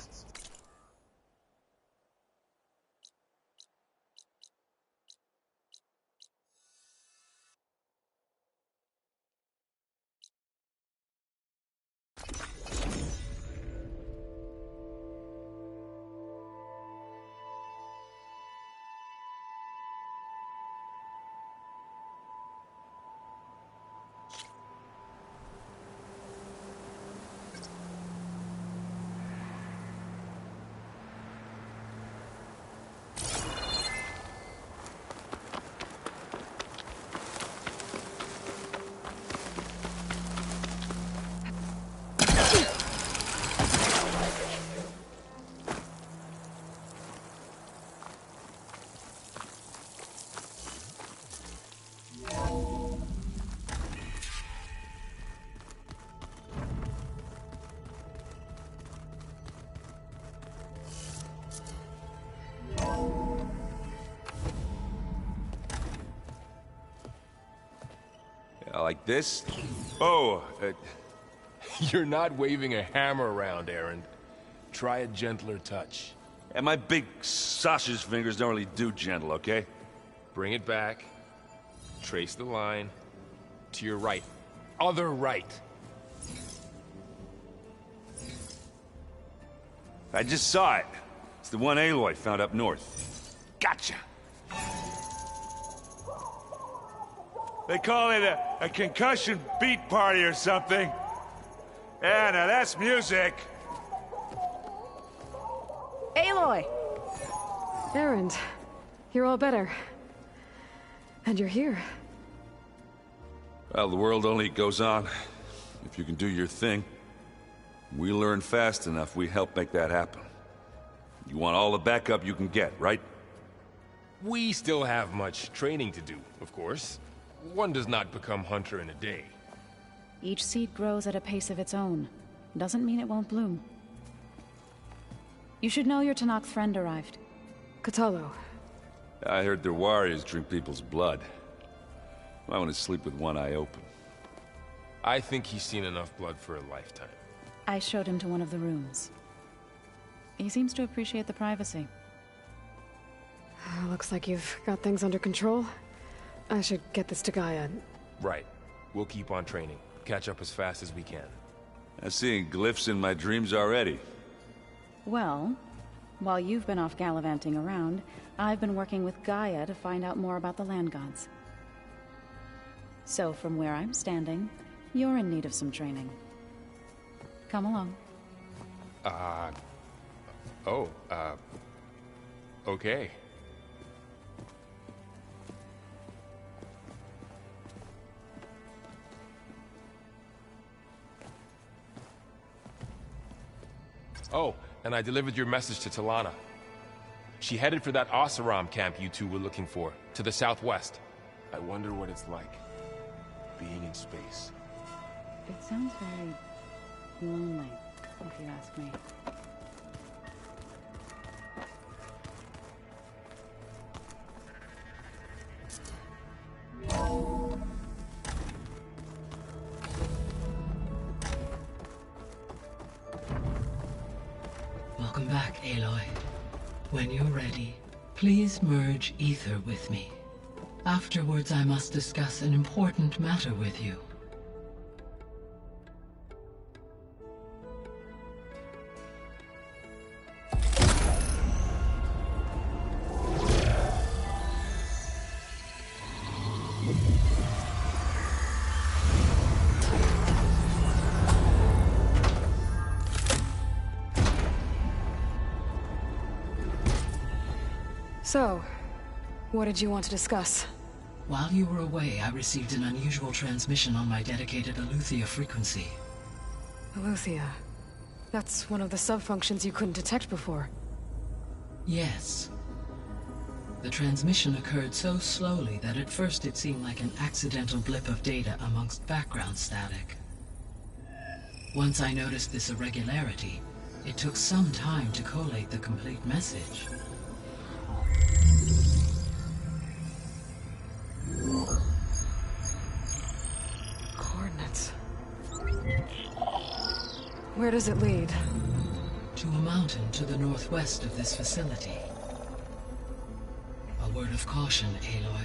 Like this? Oh, You're not waving a hammer around, Erend. Try a gentler touch. And my big sausage fingers don't really do gentle, okay? Bring it back. Trace the line. To your right. Other right. I just saw it. It's the one Aloy found up north. Gotcha! They call it a concussion beat party or something. Yeah, now that's music. Aloy! Erend, you're all better. And you're here. Well, the world only goes on if you can do your thing. We learn fast enough, we help make that happen. You want all the backup you can get, right? We still have much training to do, of course. One does not become hunter in a day. Each seed grows at a pace of its own. Doesn't mean it won't bloom. You should know your Tenakth friend arrived. Kotallo. I heard their warriors drink people's blood. I want to sleep with one eye open. I think he's seen enough blood for a lifetime. I showed him to one of the rooms. He seems to appreciate the privacy. Looks like you've got things under control. I should get this to Gaia. Right. We'll keep on training. Catch up as fast as we can. I'm seeing glyphs in my dreams already. Well, while you've been off gallivanting around, I've been working with Gaia to find out more about the land gods. So from where I'm standing, you're in need of some training. Come along. Okay. Oh, and I delivered your message to Talana. She headed for that Oseram camp you two were looking for, to the southwest. I wonder what it's like, being in space. It sounds very lonely, if you ask me. Welcome back, Aloy. When you're ready, please merge ether with me. Afterwards, I must discuss an important matter with you. So, what did you want to discuss? While you were away, I received an unusual transmission on my dedicated Eleuthia frequency. Eleuthia. That's one of the sub-functions you couldn't detect before. Yes. The transmission occurred so slowly that at first it seemed like an accidental blip of data amongst background static. Once I noticed this irregularity, it took some time to collate the complete message. Coordinates. Where does it lead? To a mountain to the northwest of this facility. A word of caution, Aloy.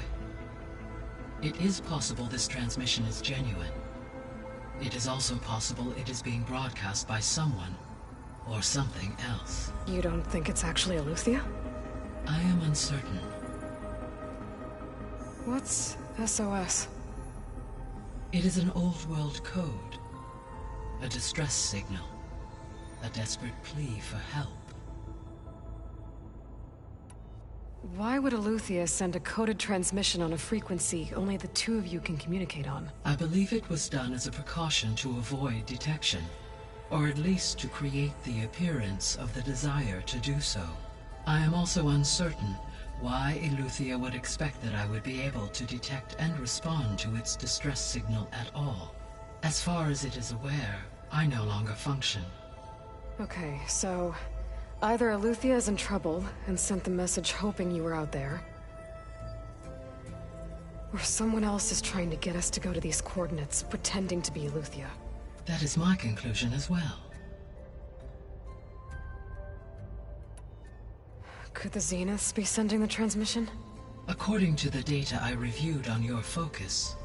It is possible this transmission is genuine. It is also possible it is being broadcast by someone or something else. You don't think it's actually Eleuthia? I am uncertain. What's SOS? It is an old-world code. A distress signal. A desperate plea for help. Why would Eleuthia send a coded transmission on a frequency only the two of you can communicate on? I believe it was done as a precaution to avoid detection. Or at least to create the appearance of the desire to do so. I am also uncertain why Eleuthia would expect that I would be able to detect and respond to its distress signal at all. As far as it is aware, I no longer function. Okay, so either Eleuthia is in trouble and sent the message hoping you were out there, or someone else is trying to get us to go to these coordinates, pretending to be Eleuthia. That is my conclusion as well. Could the Zeniths be sending the transmission? According to the data I reviewed on your focus,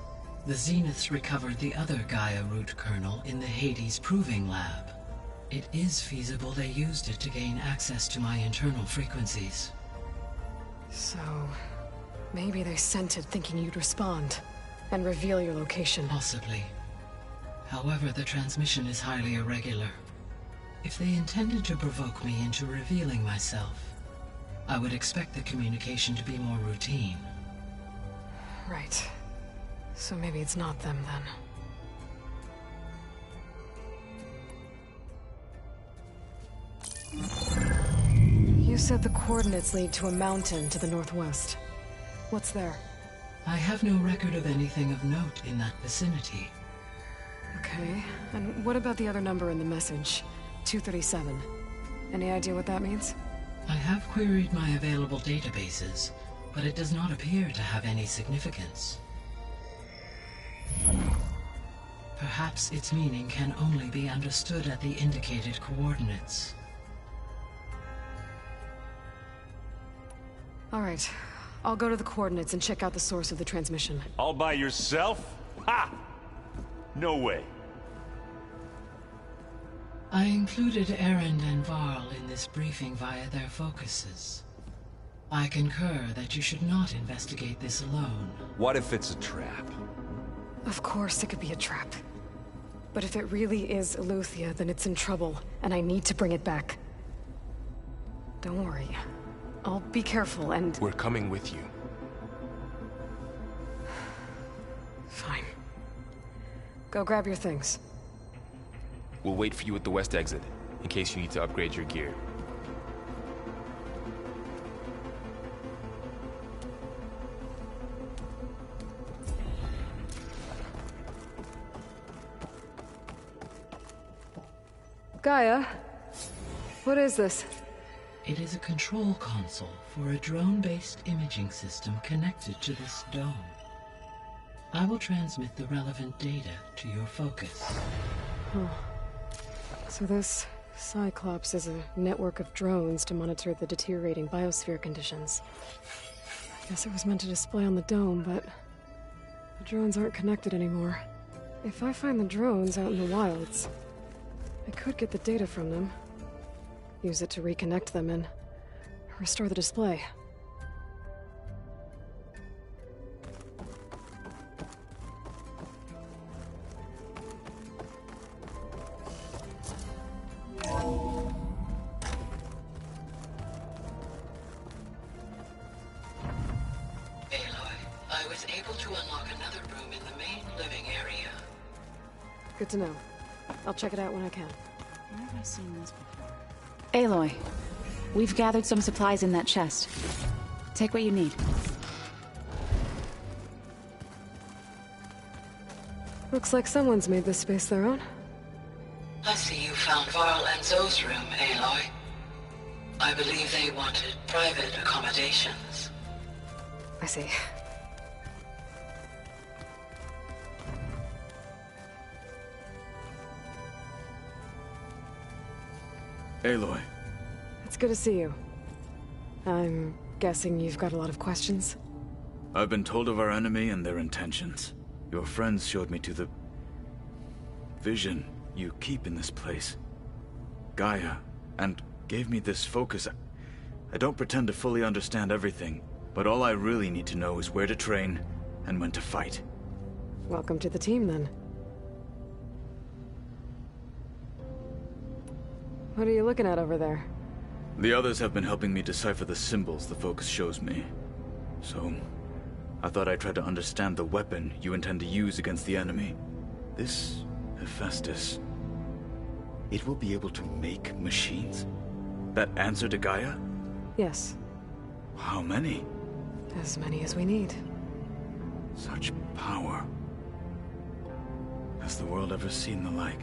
the Zeniths recovered the other Gaia root kernel in the Hades Proving Lab. It is feasible they used it to gain access to my internal frequencies. So, maybe they sent it thinking you'd respond and reveal your location. Possibly. However, the transmission is highly irregular. If they intended to provoke me into revealing myself, I would expect the communication to be more routine. Right. So maybe it's not them then. You said the coordinates lead to a mountain to the northwest. What's there? I have no record of anything of note in that vicinity. Okay, and what about the other number in the message? 237. Any idea what that means? I have queried my available databases, but it does not appear to have any significance. Perhaps its meaning can only be understood at the indicated coordinates. All right, I'll go to the coordinates and check out the source of the transmission. All by yourself? Ha! No way. I included Erend and Varl in this briefing via their focuses. I concur that you should not investigate this alone. What if it's a trap? Of course it could be a trap. But if it really is Eleuthia, then it's in trouble, and I need to bring it back. Don't worry. I'll be careful and... We're coming with you. Fine. Go grab your things. We'll wait for you at the west exit, in case you need to upgrade your gear. Gaia, what is this? It is a control console for a drone-based imaging system connected to this dome. I will transmit the relevant data to your focus. Huh. So this Cyclops is a network of drones to monitor the deteriorating biosphere conditions. I guess it was meant to display on the dome, but the drones aren't connected anymore. If I find the drones out in the wilds, I could get the data from them, use it to reconnect them and restore the display. I was able to unlock another room in the main living area. Good to know. I'll check it out when I can. Where have I seen this before? Aloy, we've gathered some supplies in that chest. Take what you need. Looks like someone's made this space their own. I see you found Varl and Zoe's room, Aloy. I believe they wanted private accommodations. I see. Aloy. It's good to see you. I'm guessing you've got a lot of questions? I've been told of our enemy and their intentions. Your friends showed me to the vision you keep in this place, Gaia, and gave me this focus. I don't pretend to fully understand everything, but all I really need to know is where to train and when to fight. Welcome to the team, then. What are you looking at over there? The others have been helping me decipher the symbols the focus shows me. So, I thought I'd try to understand the weapon you intend to use against the enemy. This Hephaestus, it will be able to make machines? That answer to Gaia? Yes. How many? As many as we need. Such power. Has the world ever seen the like?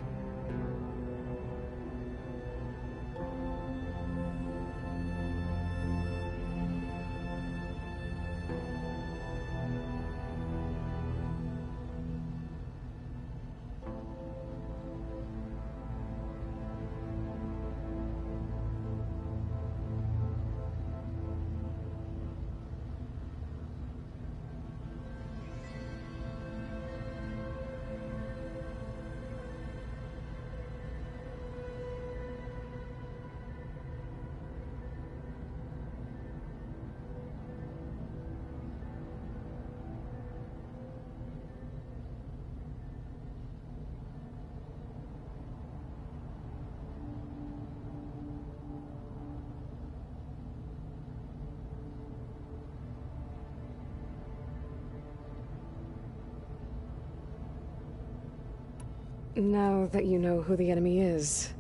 Now that you know who the enemy is,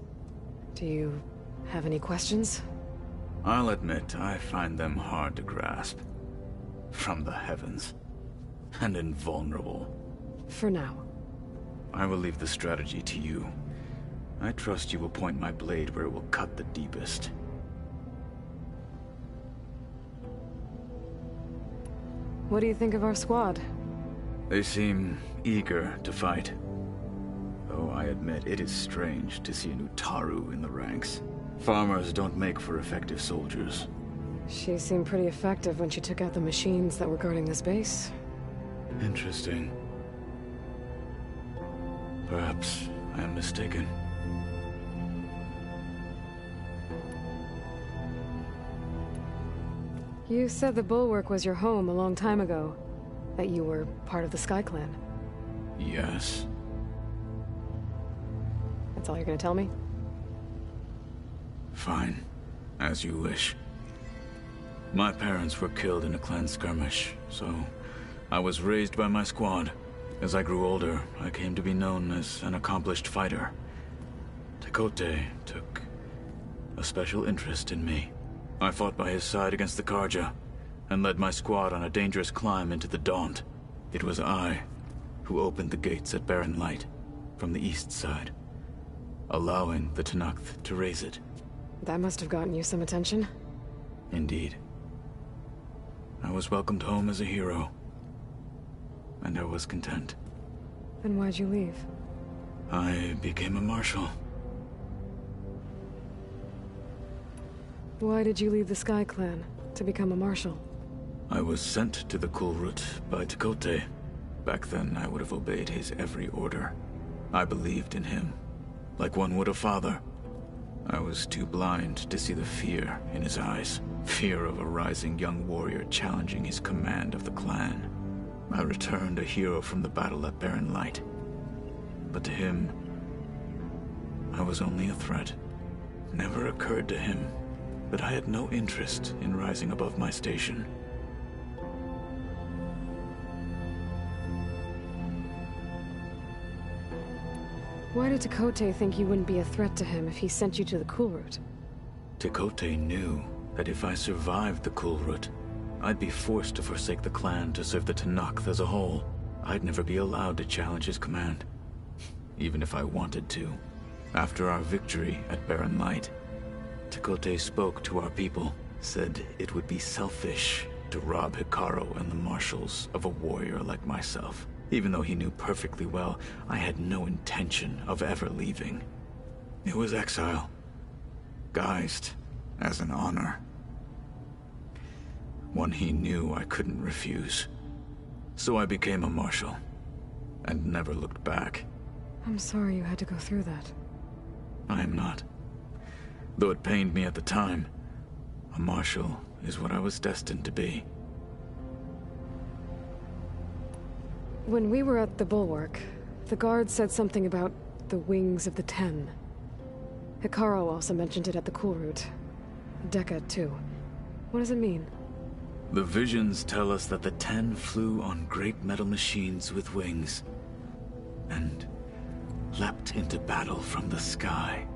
do you have any questions? I'll admit, I find them hard to grasp. From the heavens. And invulnerable. For now. I will leave the strategy to you. I trust you will point my blade where it will cut the deepest. What do you think of our squad? They seem eager to fight. Though I admit it is strange to see an Utaru in the ranks. Farmers don't make for effective soldiers. She seemed pretty effective when she took out the machines that were guarding this base. Interesting. Perhaps I am mistaken. You said the Bulwark was your home a long time ago. That you were part of the Sky Clan. Yes. That's all you're gonna tell me? Fine. As you wish. My parents were killed in a clan skirmish, so I was raised by my squad. As I grew older, I came to be known as an accomplished fighter. Tekotteh took a special interest in me. I fought by his side against the Carja, and led my squad on a dangerous climb into the Daunt. It was I who opened the gates at Barren Light, from the east side, allowing the Tenakth to raise it. That must have gotten you some attention. Indeed. I was welcomed home as a hero, and I was content. Then why'd you leave? I became a marshal. Why did you leave the Sky Clan to become a marshal? I was sent to the Kulrut by Tekotteh. Back then, I would have obeyed his every order. I believed in him, like one would a father. I was too blind to see the fear in his eyes. Fear of a rising young warrior challenging his command of the clan. I returned a hero from the battle at Barren Light. But to him, I was only a threat. Never occurred to him that I had no interest in rising above my station. Why did Tekotteh think you wouldn't be a threat to him if he sent you to the Kulrut? Tekotteh knew that if I survived the Kulrut, I'd be forced to forsake the clan to serve the Tenakth as a whole. I'd never be allowed to challenge his command, even if I wanted to. After our victory at Barren Light, Tekotteh spoke to our people, said it would be selfish to rob Hekarro and the marshals of a warrior like myself, even though he knew perfectly well I had no intention of ever leaving. It was exile, guised as an honor. One he knew I couldn't refuse. So I became a marshal, and never looked back. I'm sorry you had to go through that. I am not. Though it pained me at the time, a marshal is what I was destined to be. When we were at the Bulwark, the guard said something about the Wings of the Ten. Hekarro also mentioned it at the Kulrut. Dekka, too. What does it mean? The visions tell us that the Ten flew on great metal machines with wings, and leapt into battle from the sky.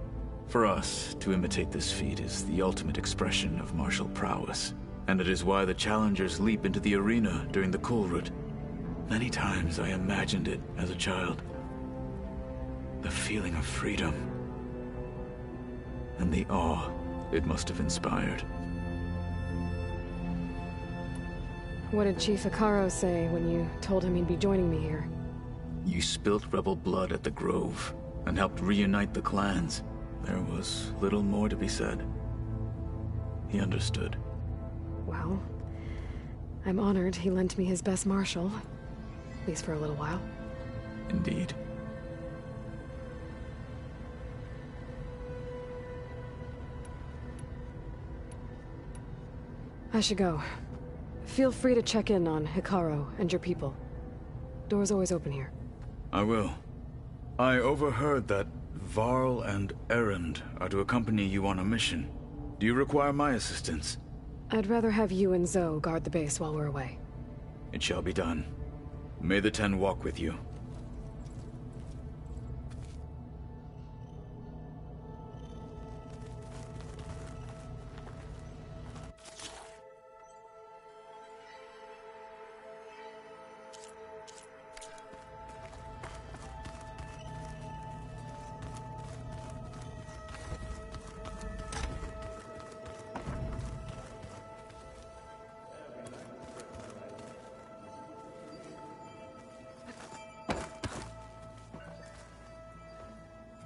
For us, to imitate this feat is the ultimate expression of martial prowess, and it is why the challengers leap into the arena during the Kulrut. Many times I imagined it as a child. The feeling of freedom, and the awe it must have inspired. What did Chief Hekarro say when you told him he'd be joining me here? You spilt rebel blood at the Grove, and helped reunite the clans. There was little more to be said. He understood. Well, I'm honored he lent me his best marshal. At least for a little while. Indeed. I should go. Feel free to check in on Hekarro and your people. Door's always open here. I will. I overheard that Varl and Erend are to accompany you on a mission. Do you require my assistance? I'd rather have you and Zoe guard the base while we're away. It shall be done. May the Ten walk with you.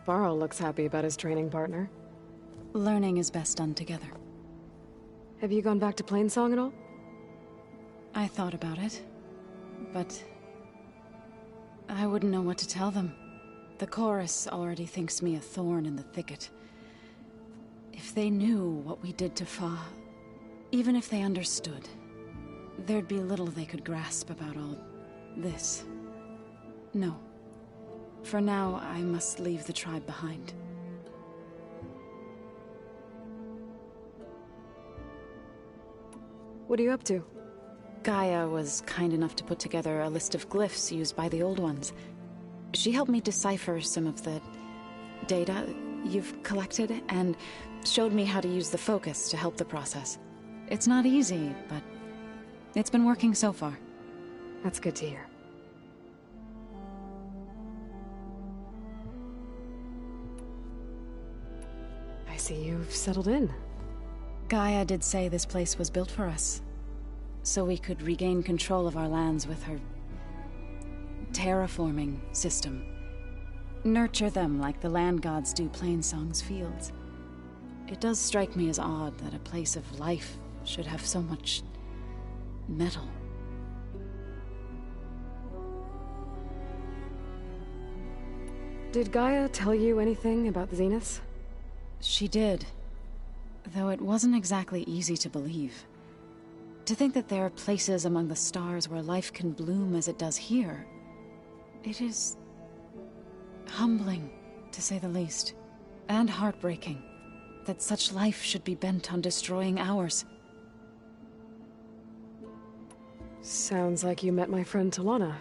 Varl looks happy about his training partner. Learning is best done together. Have you gone back to Plainsong at all? I thought about it, but I wouldn't know what to tell them. The chorus already thinks me a thorn in the thicket. If they knew what we did to Fa, even if they understood, there'd be little they could grasp about all this. No. For now, I must leave the tribe behind. What are you up to? Gaia was kind enough to put together a list of glyphs used by the Old Ones. She helped me decipher some of the data you've collected, and showed me how to use the focus to help the process. It's not easy, but it's been working so far. That's good to hear. I see you've settled in. Gaia did say this place was built for us, so we could regain control of our lands with her terraforming system. Nurture them like the land gods do Plainsong's fields. It does strike me as odd that a place of life should have so much metal. Did Gaia tell you anything about the Zeniths? She did, though it wasn't exactly easy to believe. To think that there are places among the stars where life can bloom as it does here, it is humbling, to say the least, and heartbreaking that such life should be bent on destroying ours. Sounds like you met my friend Talana.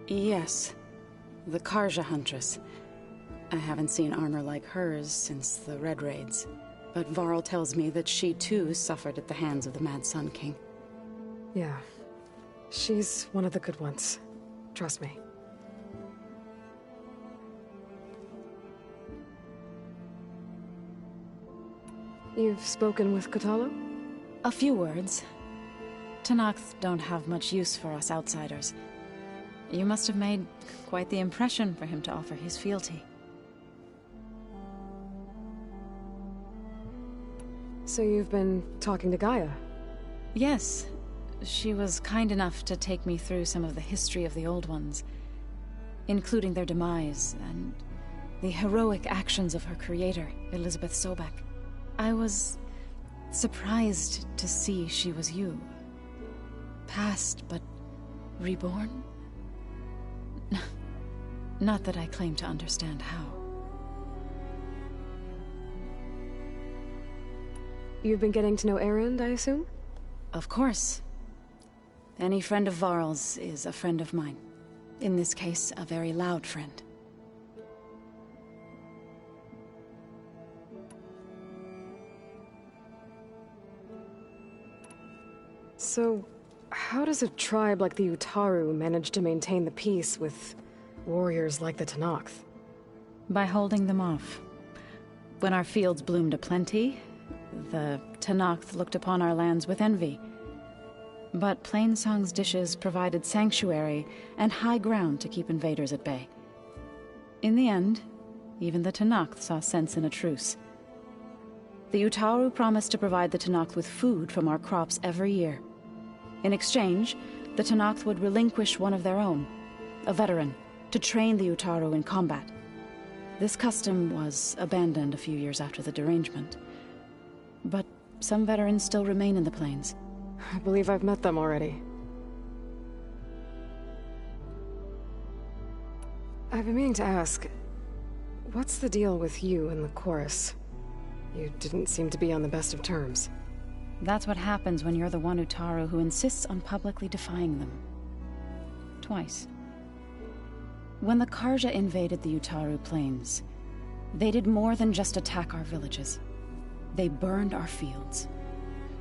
Yes, the Karja Huntress. I haven't seen armor like hers since the Red Raids, but Varl tells me that she too suffered at the hands of the Mad Sun King. Yeah, she's one of the good ones. Trust me. You've spoken with Kotallo? A few words. Tenakth don't have much use for us outsiders. You must have made quite the impression for him to offer his fealty. So you've been talking to Gaia? Yes. She was kind enough to take me through some of the history of the Old Ones, including their demise and the heroic actions of her creator, Elizabeth Sobek. I was surprised to see she was you. Past, but reborn? Not that I claim to understand how. You've been getting to know Erend, I assume? Of course. Any friend of Varl's is a friend of mine. In this case, a very loud friend. So, how does a tribe like the Utaru manage to maintain the peace with warriors like the Tenakth? By holding them off. When our fields bloomed aplenty, the Tenakth looked upon our lands with envy. But Plainsong's dishes provided sanctuary and high ground to keep invaders at bay. In the end, even the Tenakth saw sense in a truce. The Utaru promised to provide the Tenakth with food from our crops every year. In exchange, the Tenakth would relinquish one of their own, a veteran, to train the Utaru in combat. This custom was abandoned a few years after the derangement. But some veterans still remain in the plains. I believe I've met them already. I've been meaning to ask, what's the deal with you and the chorus? You didn't seem to be on the best of terms. That's what happens when you're the one Utaru who insists on publicly defying them. Twice. When the Karja invaded the Utaru plains, they did more than just attack our villages. They burned our fields,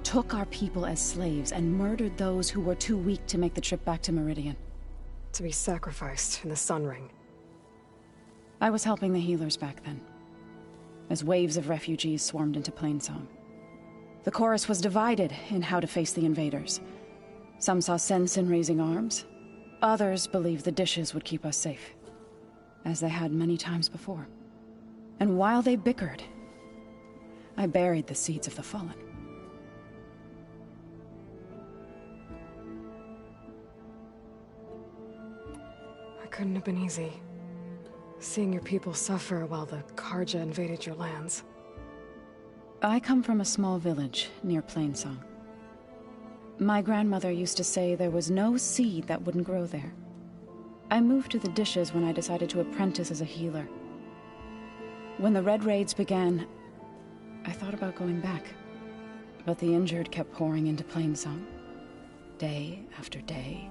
took our people as slaves, and murdered those who were too weak to make the trip back to Meridian. To be sacrificed in the Sun Ring. I was helping the healers back then, as waves of refugees swarmed into Plainsong. The chorus was divided in how to face the invaders. Some saw sense in raising arms. Others believed the dishes would keep us safe, as they had many times before. And while they bickered, I buried the seeds of the Fallen. It couldn't have been easy. Seeing your people suffer while the Carja invaded your lands. I come from a small village near Plainsong. My grandmother used to say there was no seed that wouldn't grow there. I moved to the Dishes when I decided to apprentice as a healer. When the Red Raids began, I thought about going back. But the injured kept pouring into Plainsong, day after day.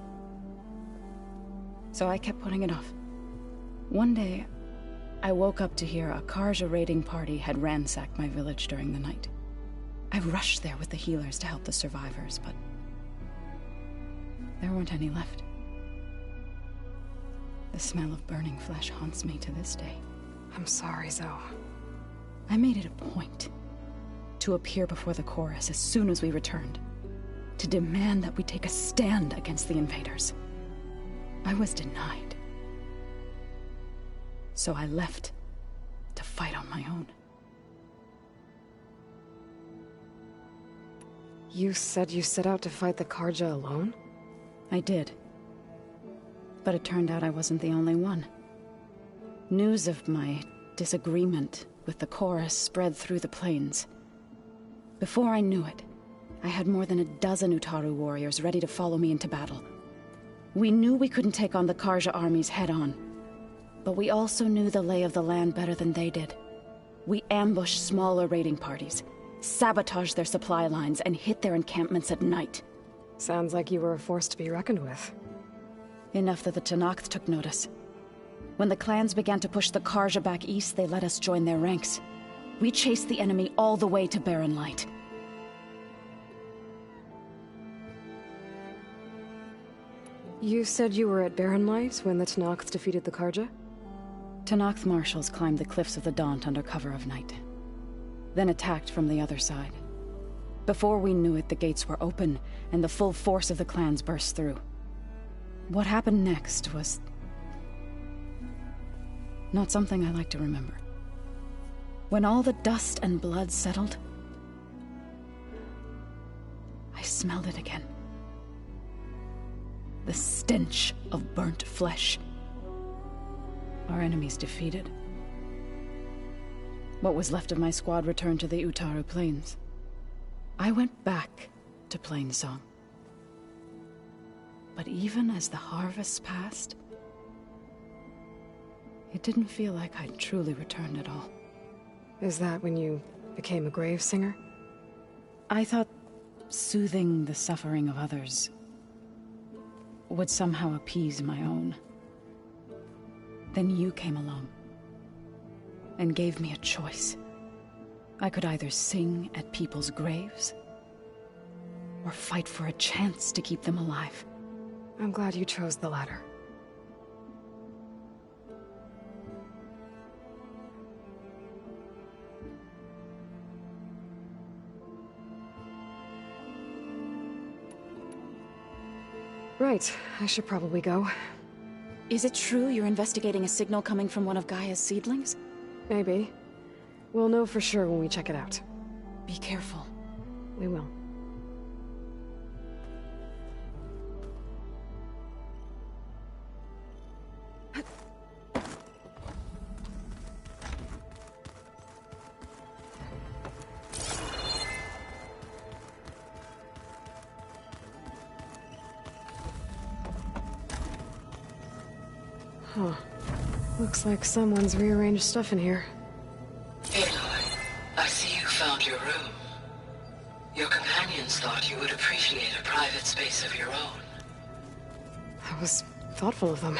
So I kept putting it off. One day, I woke up to hear a Carja raiding party had ransacked my village during the night. I rushed there with the healers to help the survivors, but there weren't any left. The smell of burning flesh haunts me to this day. I'm sorry, Zoe. I made it a point to appear before the chorus as soon as we returned, to demand that we take a stand against the invaders. I was denied. So I left to fight on my own. You said you set out to fight the Carja alone? I did. But it turned out I wasn't the only one. News of my disagreement with the chorus spread through the plains. Before I knew it, I had more than a dozen Utaru warriors ready to follow me into battle. We knew we couldn't take on the Carja armies head-on, but we also knew the lay of the land better than they did. We ambushed smaller raiding parties, sabotaged their supply lines, and hit their encampments at night. Sounds like you were a force to be reckoned with. Enough that the Tenakth took notice. When the clans began to push the Carja back east, they let us join their ranks. We chased the enemy all the way to Barren Light. You said you were at Barren Light when the Tenakth defeated the Carja? Tenakth marshals climbed the cliffs of the Daunt under cover of night, then attacked from the other side. Before we knew it, the gates were open, and the full force of the clans burst through. What happened next was not something I like to remember. When all the dust and blood settled, I smelled it again. The stench of burnt flesh. Our enemies defeated. What was left of my squad returned to the Utaru Plains. I went back to Plainsong. But even as the harvests passed, it didn't feel like I'd truly returned at all. Is that when you became a grave singer? I thought soothing the suffering of others would somehow appease my own. Then you came along and gave me a choice. I could either sing at people's graves or fight for a chance to keep them alive. I'm glad you chose the latter. Right, I should probably go. Is it true you're investigating a signal coming from one of Gaia's seedlings? Maybe. We'll know for sure when we check it out. Be careful. We will. Huh. Looks like someone's rearranged stuff in here. Aloy, I see you found your room. Your companions thought you would appreciate a private space of your own. That was thoughtful of them.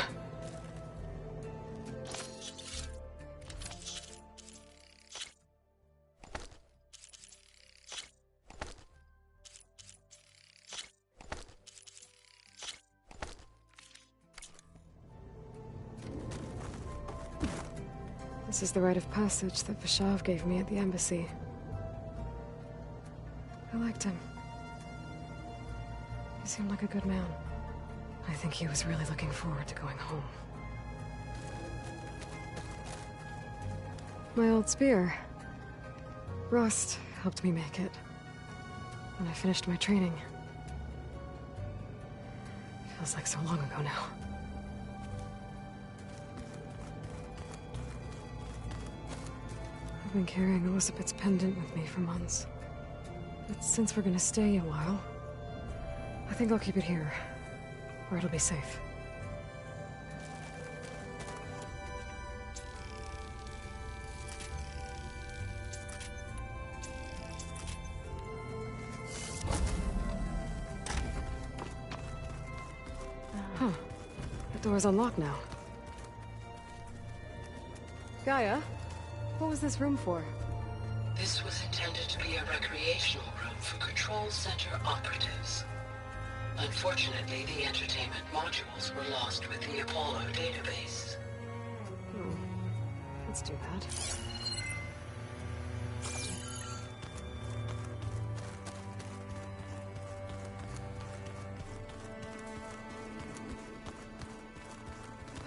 This is the rite of passage that Vashav gave me at the embassy. I liked him. He seemed like a good man. I think he was really looking forward to going home. My old spear. Rust helped me make it. When I finished my training. Feels like so long ago now. I've been carrying Elizabeth's pendant with me for months. But since we're gonna stay a while, I think I'll keep it here, where it'll be safe. Huh. The door's unlocked now. Gaia? What was this room for? This was intended to be a recreational room for Control Center operatives. Unfortunately, the entertainment modules were lost with the Apollo database. Oh, that's too bad.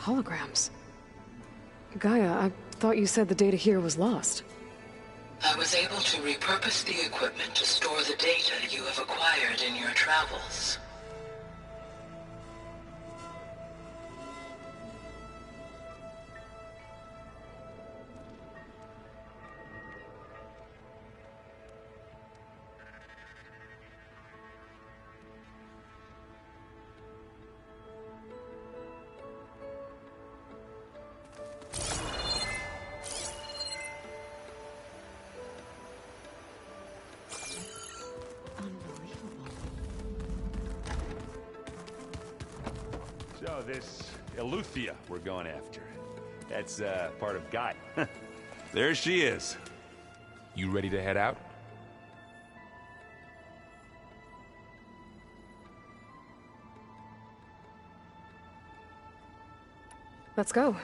Holograms. Gaia, I thought you said the data here was lost. I was able to repurpose the equipment to store the data you have acquired in your travels. So this Eleuthia we're going after, that's part of Gaia. There she is. You ready to head out? Let's go.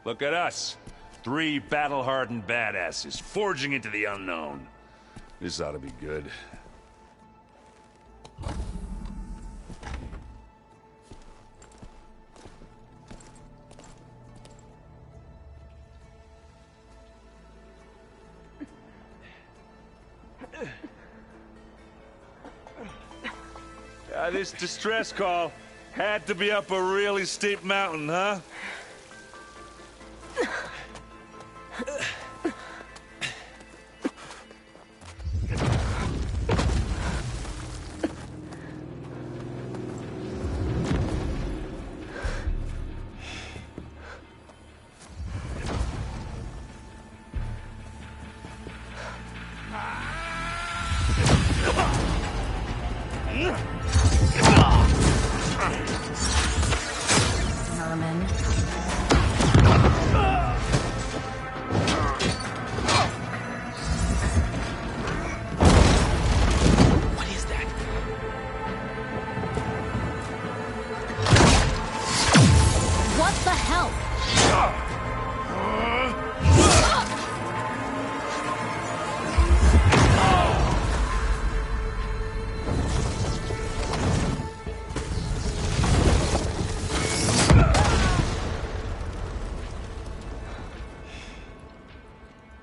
Look at us. 3 battle-hardened badasses forging into the unknown. This ought to be good. This distress call had to be up a really steep mountain, huh?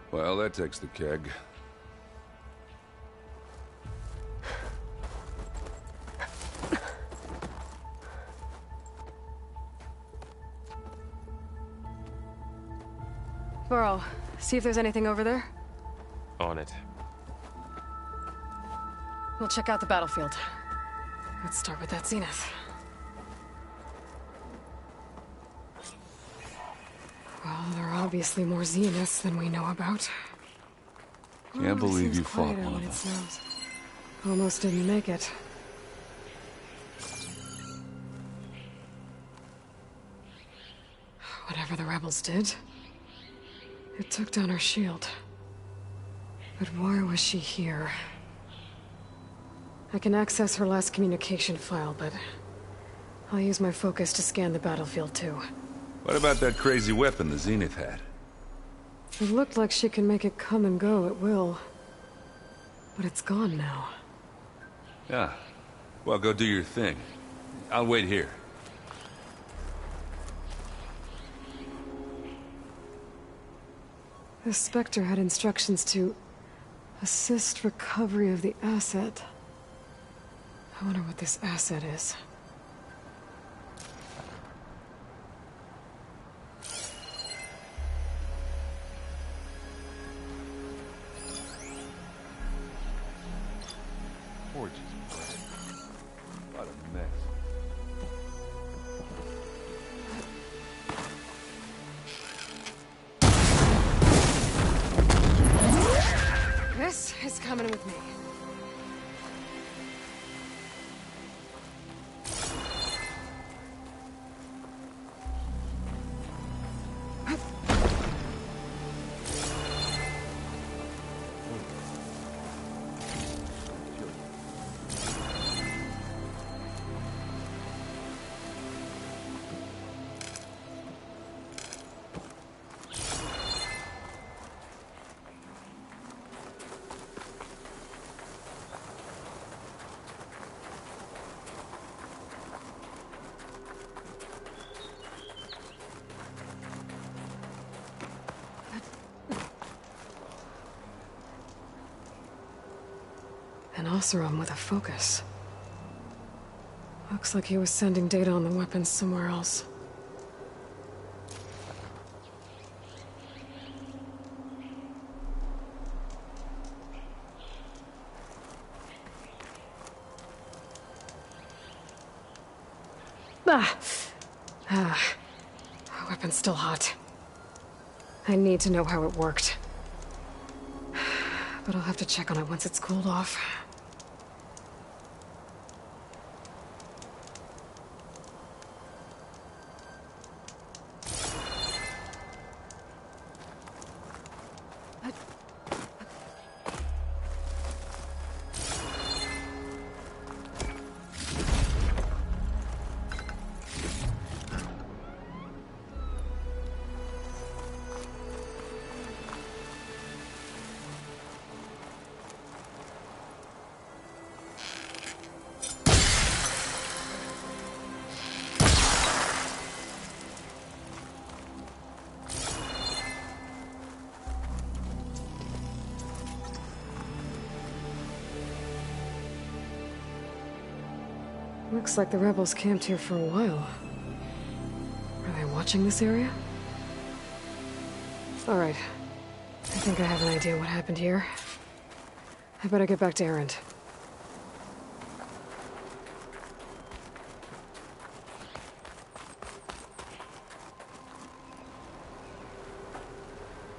Well, that takes the keg. Burrow, see if there's anything over there. On it. We'll check out the battlefield. Let's start with that Zenith. Well, there are obviously more Zeniths than we know about. Can't believe you fought one of them. Snows. Almost didn't make it. Whatever the rebels did, it took down her shield. But why was she here? I can access her last communication file, but I'll use my focus to scan the battlefield too. What about that crazy weapon the Zenith had? It looked like she can make it come and go at will. But it's gone now. Yeah. Well, go do your thing. I'll wait here. The Spectre had instructions to assist recovery of the asset. I wonder what this asset is. Gorgeous. What a mess. This is coming with me. An Oseram with a focus. Looks like he was sending data on the weapons somewhere else. Weapon's still hot. I need to know how it worked. But I'll have to check on it once it's cooled off. Looks like the rebels camped here for a while. Are they watching this area? All right. I think I have an idea what happened here. I better get back to Erend.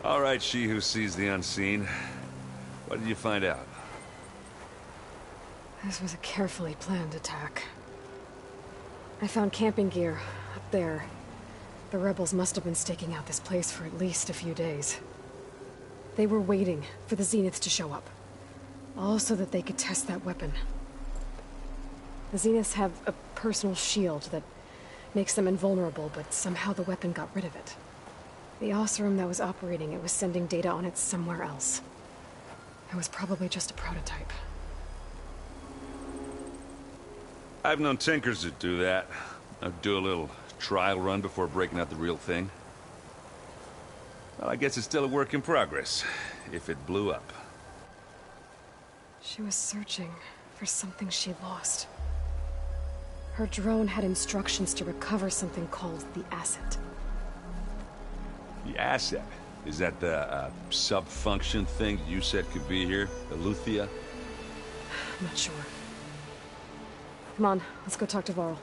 All right, she who sees the unseen. What did you find out? This was a carefully planned attack. I found camping gear up there. The rebels must have been staking out this place for at least a few days. They were waiting for the Zeniths to show up. All so that they could test that weapon. The Zeniths have a personal shield that makes them invulnerable, but somehow the weapon got rid of it. The Oseram that was operating it was sending data on it somewhere else. It was probably just a prototype. I've known tinkers that do that. I'd do a little trial run before breaking out the real thing. Well, I guess it's still a work in progress, if it blew up. She was searching for something she lost. Her drone had instructions to recover something called the asset. The asset? Is that the sub-function thing you said could be here? Eleuthia? I'm not sure. Come on, let's go talk to Varl.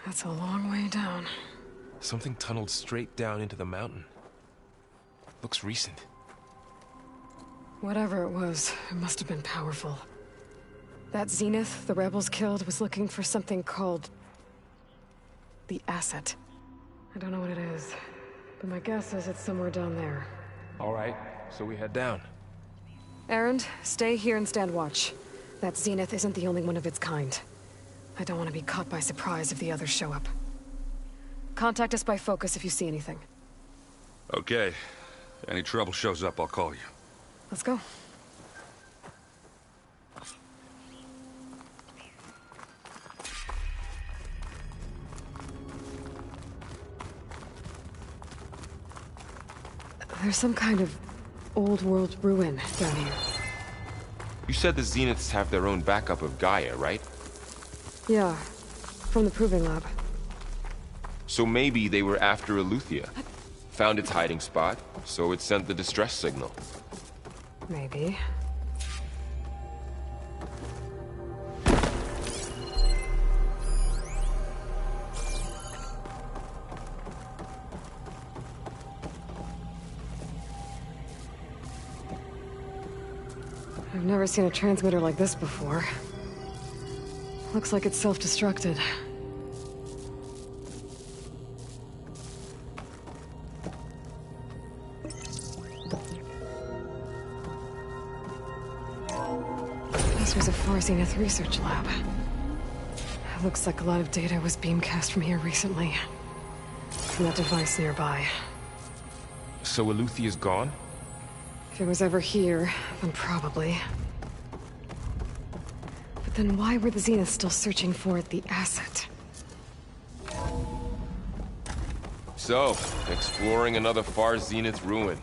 That's a long way down. Something tunneled straight down into the mountain. Looks recent. Whatever it was, it must have been powerful. That Zenith the rebels killed was looking for something called the asset. I don't know what it is, but my guess is it's somewhere down there. All right, so we head down. Erend, stay here and stand watch. That Zenith isn't the only one of its kind. I don't want to be caught by surprise if the others show up. Contact us by focus if you see anything. Okay. Any trouble shows up, I'll call you. Let's go. There's some kind of old-world ruin down here. You said the Zeniths have their own backup of Gaia, right? Yeah, from the Proving Lab. So maybe they were after Eleuthia. Found its hiding spot, so it sent the distress signal. Maybe. I've never seen a transmitter like this before. Looks like it's self-destructed. This was a Far Zenith research lab. Looks like a lot of data was beamcast from here recently. From that device nearby. So Eleuthia's gone? If it was ever here, then probably. But then why were the Zeniths still searching for the asset? So, exploring another Far Zenith ruin.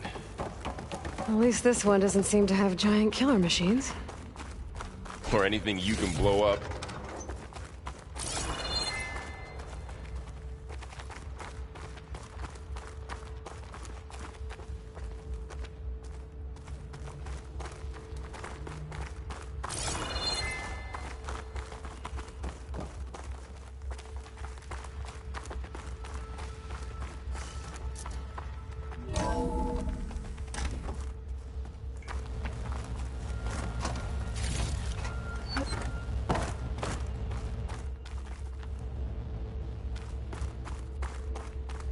At least this one doesn't seem to have giant killer machines. Or anything you can blow up.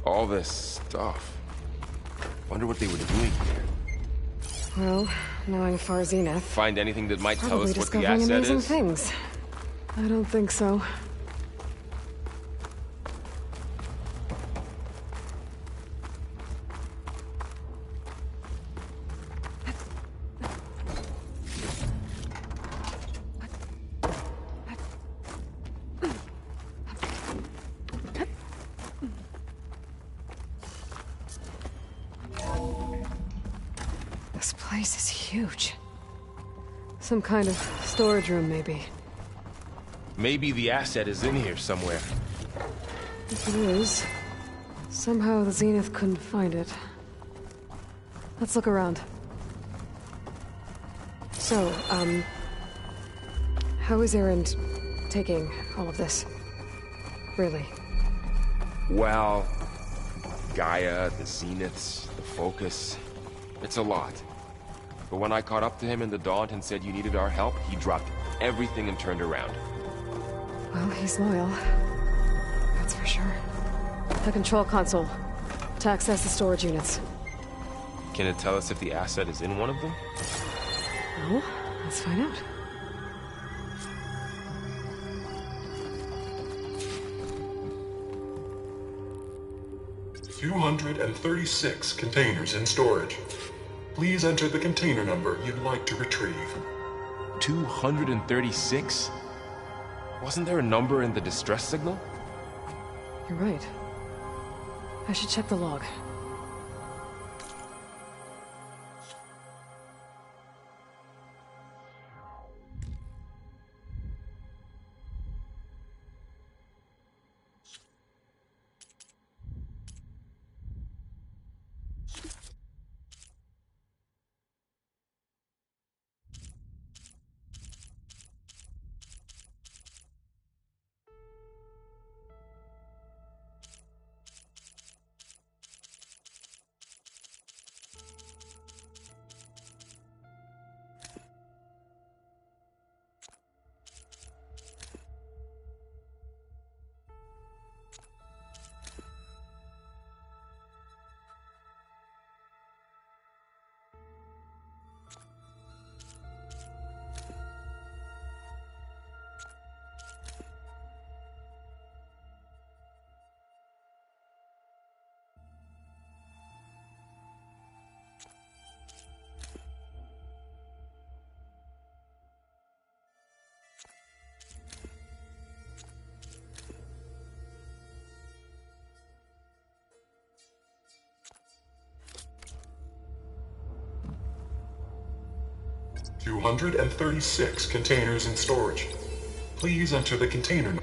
All this stuff. Wonder what they were doing here. Well, knowing Far Zenith... Find anything that might tell probably us what the discovering asset amazing is? things. I don't think so. This place is huge. Some kind of storage room, maybe. Maybe the asset is in here somewhere. If it is, somehow the Zenith couldn't find it. Let's look around. So, how is Erend taking all of this? Really? Well, Gaia, the Zeniths, the Focus. It's a lot. But when I caught up to him in the Daunt and said you needed our help, he dropped everything and turned around. Well, he's loyal. That's for sure. The control console. To access the storage units. Can it tell us if the asset is in one of them? Well, let's find out. $236 containers in storage. Please enter the container number you'd like to retrieve. 236? Wasn't there a number in the distress signal? You're right. I should check the log. 236 containers in storage. Please enter the container number.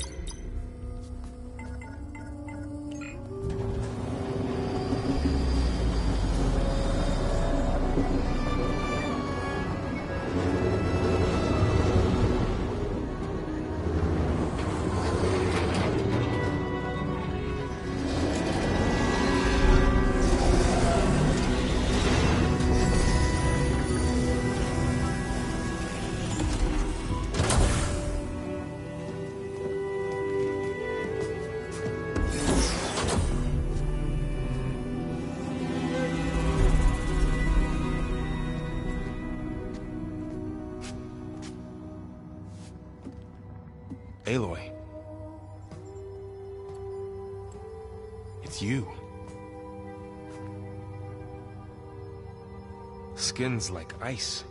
Aloy. It's you. Skin's like ice.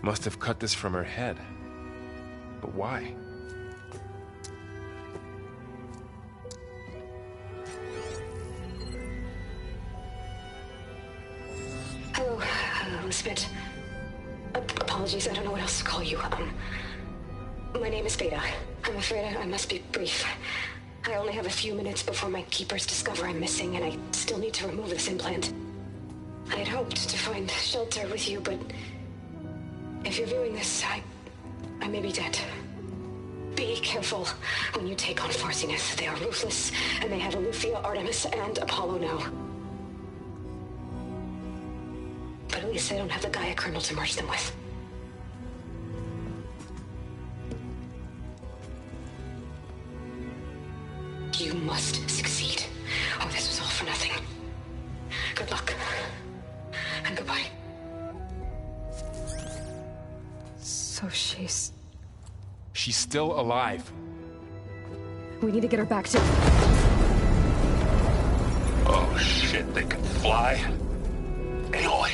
Must have cut this from her head. But why? Hello, Elizabeth. Apologies, I don't know what else to call you. My name is Veda. I'm afraid I must be brief. I only have a few minutes before my keepers discover I'm missing, and I still need to remove this implant. I had hoped to find shelter with you, but if you're viewing this, I may be dead. Be careful when you take on Farsineth. They are ruthless, and they have Eleuthia, Artemis, and Apollo now. But at least they don't have the Gaia kernel to merge them with. You must succeed, or this was all for nothing. Good luck. And goodbye. So she's still alive. We need to get her back to... Oh shit, they can fly? Aloy!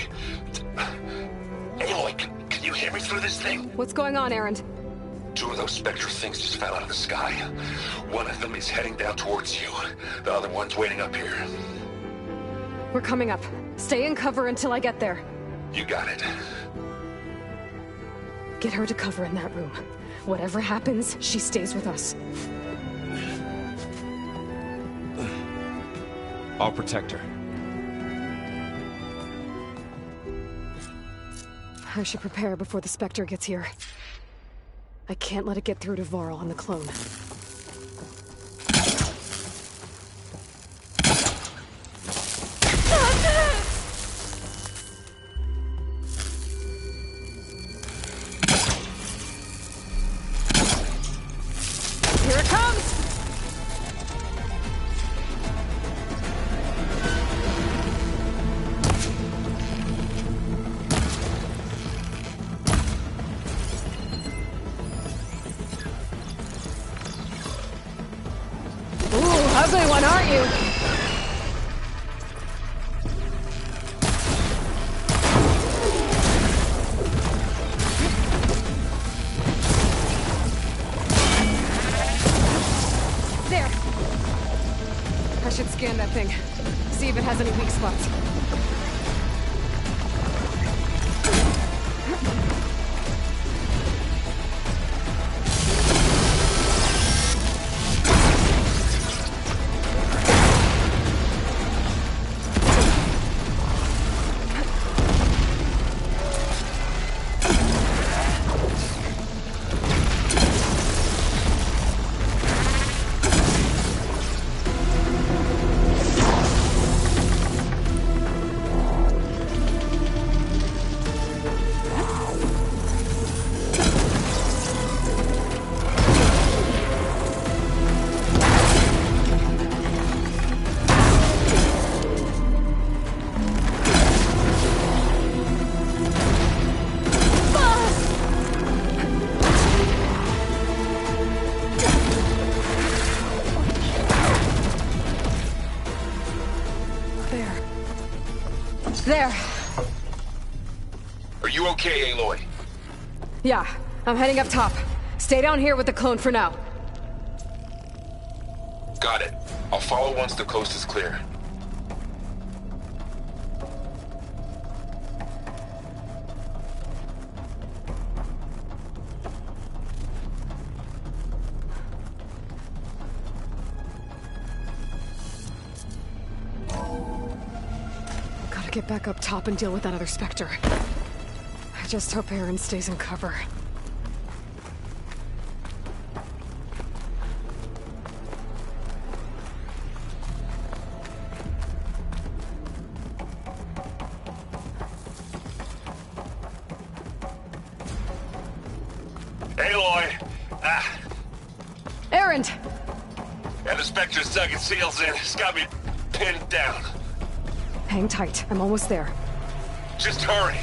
Aloy, can you hear me through this thing? What's going on, Erend? 2 of those Spectre things just fell out of the sky. One of them is heading down towards you. The other one's waiting up here. We're coming up. Stay in cover until I get there. You got it. Get her to cover in that room. Whatever happens, she stays with us. I'll protect her. I should prepare before the Spectre gets here. I can't let it get through to Varl and the clone. Here it comes! Ugly one, aren't you? There. I should scan that thing. See if it has any weak spots. There. Are you okay, Aloy? Yeah, I'm heading up top. Stay down here with the clone for now. Got it. I'll follow once the coast is clear. get back up top and deal with that other Spectre. I just hope Aaron stays in cover. Aloy! Aaron! And the Spectre's dug its heels in. It's got me pinned down. Hang tight. I'm almost there. Just hurry.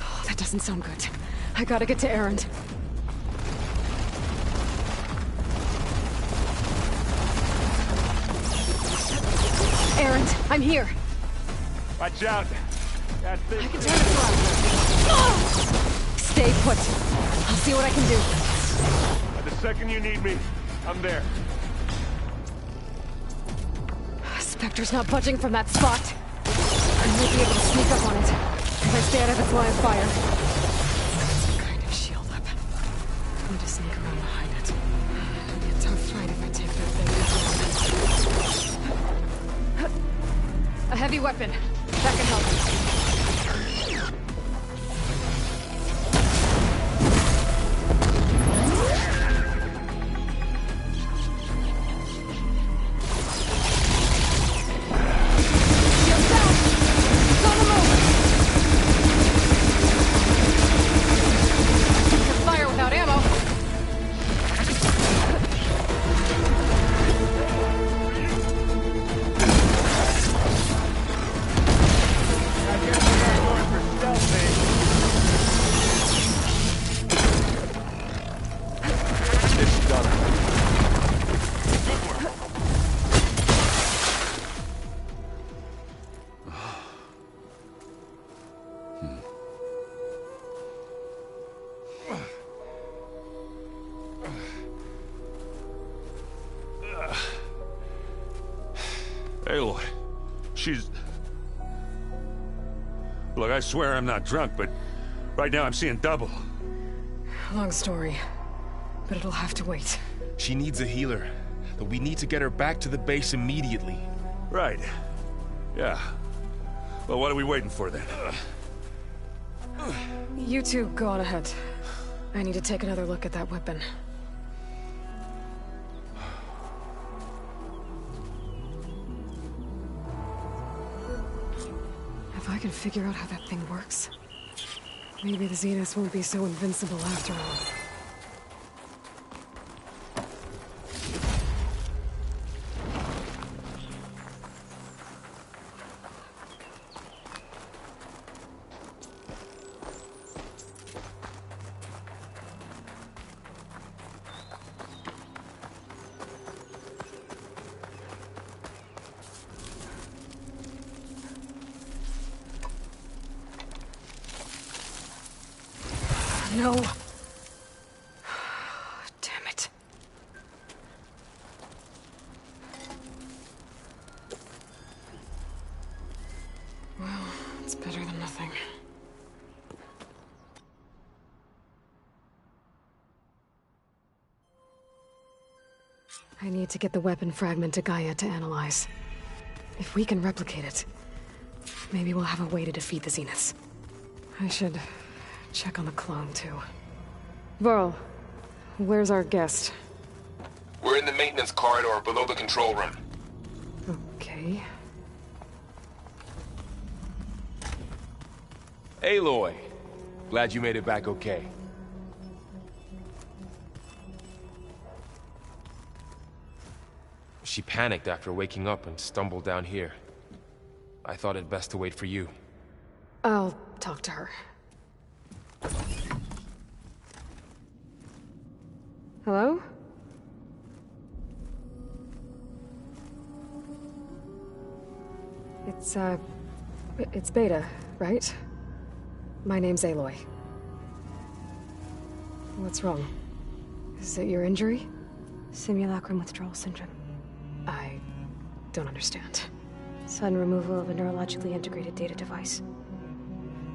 Oh, that doesn't sound good. I gotta get to Aaron. Aaron, I'm here. Watch out. That thing. I can turn it around. Stay put. I'll see what I can do. The second you need me, I'm there. Spectre's not budging from that spot. I might be able to sneak up on it if I stay out of its line of fire. Some kind of shield up. I need to sneak around behind it. It'll be a tough fight if I take that thing. A heavy weapon. That can help. Aloy, she's... Look, I swear I'm not drunk, but right now I'm seeing double. Long story, but it'll have to wait. She needs a healer, but we need to get her back to the base immediately. Right. Yeah. Well, what are we waiting for then? You two go on ahead. I need to take another look at that weapon. If I can figure out how that thing works, maybe the Zeniths won't be so invincible after all. No. Damn it. Well, it's better than nothing. I need to get the weapon fragment to Gaia to analyze. If we can replicate it, maybe we'll have a way to defeat the Zeniths. I should check on the clone, too. Varl, where's our guest? We're in the maintenance corridor below the control room. Okay. Aloy, glad you made it back okay. She panicked after waking up and stumbled down here. I thought it best to wait for you. I'll talk to her. Hello? It's Beta, right? My name's Aloy. What's wrong? Is it your injury? Simulacrum withdrawal syndrome. I don't understand. Sudden removal of a neurologically integrated data device.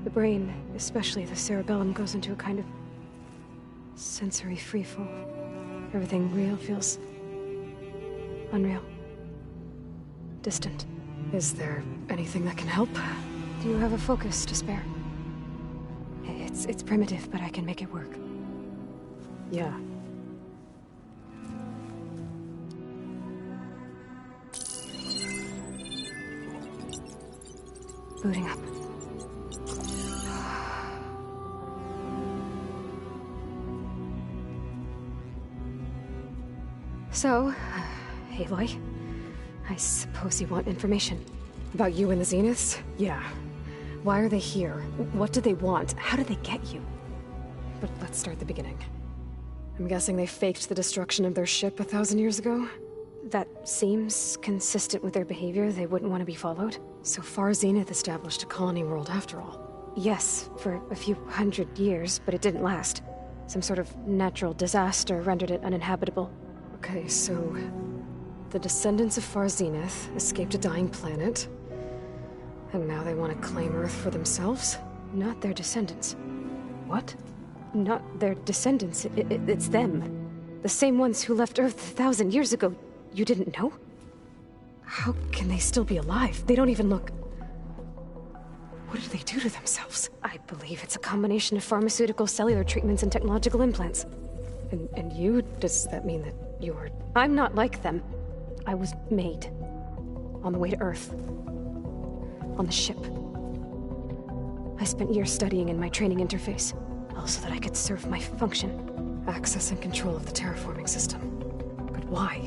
The brain, especially the cerebellum, goes into a kind of sensory freefall. Everything real feels unreal. distant. Is there anything that can help? Do you have a focus to spare? It's primitive, but I can make it work. Yeah. Booting up. So, Aloy, I suppose you want information. About you and the Zeniths? Yeah. Why are they here? What do they want? How did they get you? But let's start at the beginning. I'm guessing they faked the destruction of their ship 1,000 years ago? That seems consistent with their behavior. They wouldn't want to be followed. So Far Zenith established a colony world after all. Yes, for a few hundred years, but it didn't last. Some sort of natural disaster rendered it uninhabitable. Okay, so the descendants of Far Zenith escaped a dying planet, and now they want to claim Earth for themselves? Not their descendants. What? Not their descendants. It's them. The same ones who left Earth 1,000 years ago. You didn't know? How can they still be alive? They don't even look... What did they do to themselves? I believe it's a combination of pharmaceutical, cellular treatments, and technological implants. And you? Does that mean that you're... I'm not like them. I was made. On the way to Earth. On the ship. I spent years studying in my training interface, all so that I could serve my function. Access and control of the terraforming system. But why?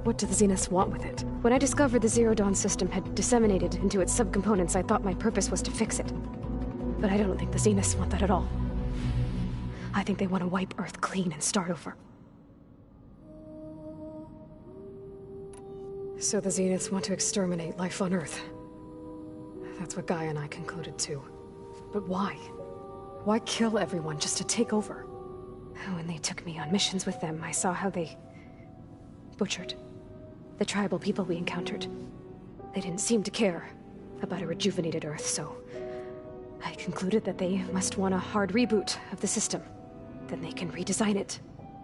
What do the Zeniths want with it? When I discovered the Zero Dawn system had disseminated into its subcomponents, I thought my purpose was to fix it. But I don't think the Zeniths want that at all. I think they want to wipe Earth clean and start over. So the Zeniths want to exterminate life on Earth. That's what Gaia and I concluded too. But why? Why kill everyone just to take over? When they took me on missions with them, I saw how they... butchered the tribal people we encountered. They didn't seem to care about a rejuvenated Earth, so... I concluded that they must want a hard reboot of the system. Then they can redesign it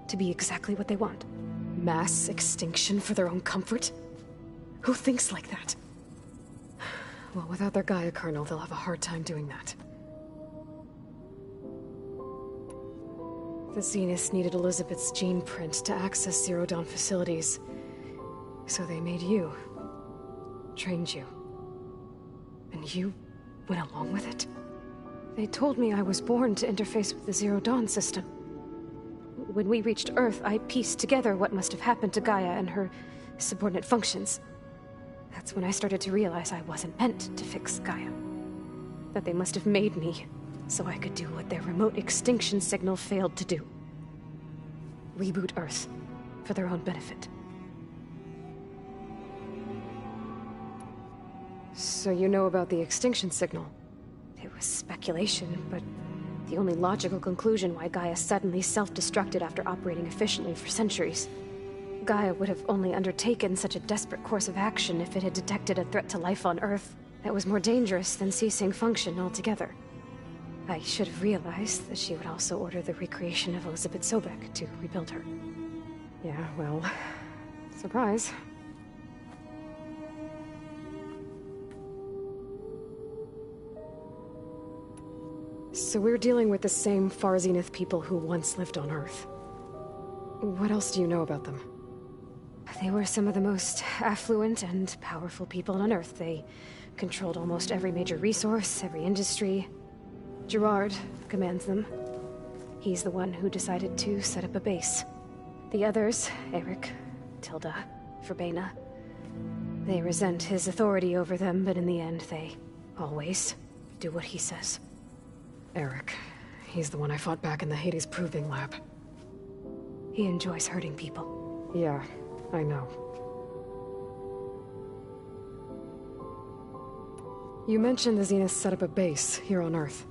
to be exactly what they want. Mass extinction for their own comfort? Who thinks like that? Well, without their Gaia kernel, they'll have a hard time doing that. The Zeniths needed Elizabeth's gene print to access Zero Dawn facilities. So they made you. Trained you. And you went along with it? They told me I was born to interface with the Zero Dawn system. When we reached Earth, I pieced together what must have happened to Gaia and her subordinate functions. That's when I started to realize I wasn't meant to fix Gaia. That they must have made me so I could do what their remote extinction signal failed to do. Reboot Earth for their own benefit. So you know about the extinction signal? It was speculation, but the only logical conclusion why Gaia suddenly self-destructed after operating efficiently for centuries. Gaia would have only undertaken such a desperate course of action if it had detected a threat to life on Earth that was more dangerous than ceasing function altogether. I should have realized that she would also order the recreation of Elizabeth Sobek to rebuild her. Yeah, well... surprise. So we're dealing with the same Far Zenith people who once lived on Earth. What else do you know about them? They were some of the most affluent and powerful people on Earth. They controlled almost every major resource, every industry. Gerard commands them. He's the one who decided to set up a base. The others, Eric, Tilda, Verbena, they resent his authority over them, but in the end, they always do what he says. Eric. He's the one I fought back in the Hades Proving Lab. He enjoys hurting people. Yeah, I know. You mentioned the Zeniths set up a base here on Earth.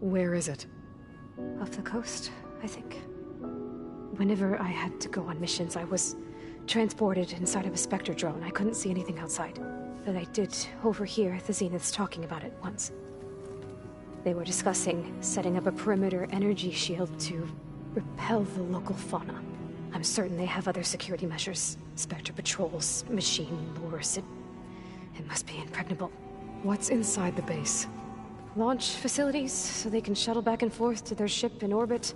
Where is it? Off the coast, I think. Whenever I had to go on missions, I was transported inside of a Spectre drone. I couldn't see anything outside. But I did overhear the Zeniths talking about it once. They were discussing setting up a perimeter energy shield to repel the local fauna. I'm certain they have other security measures. Spectre patrols, machine lures. It It must be impregnable. What's inside the base? Launch facilities, so they can shuttle back and forth to their ship in orbit.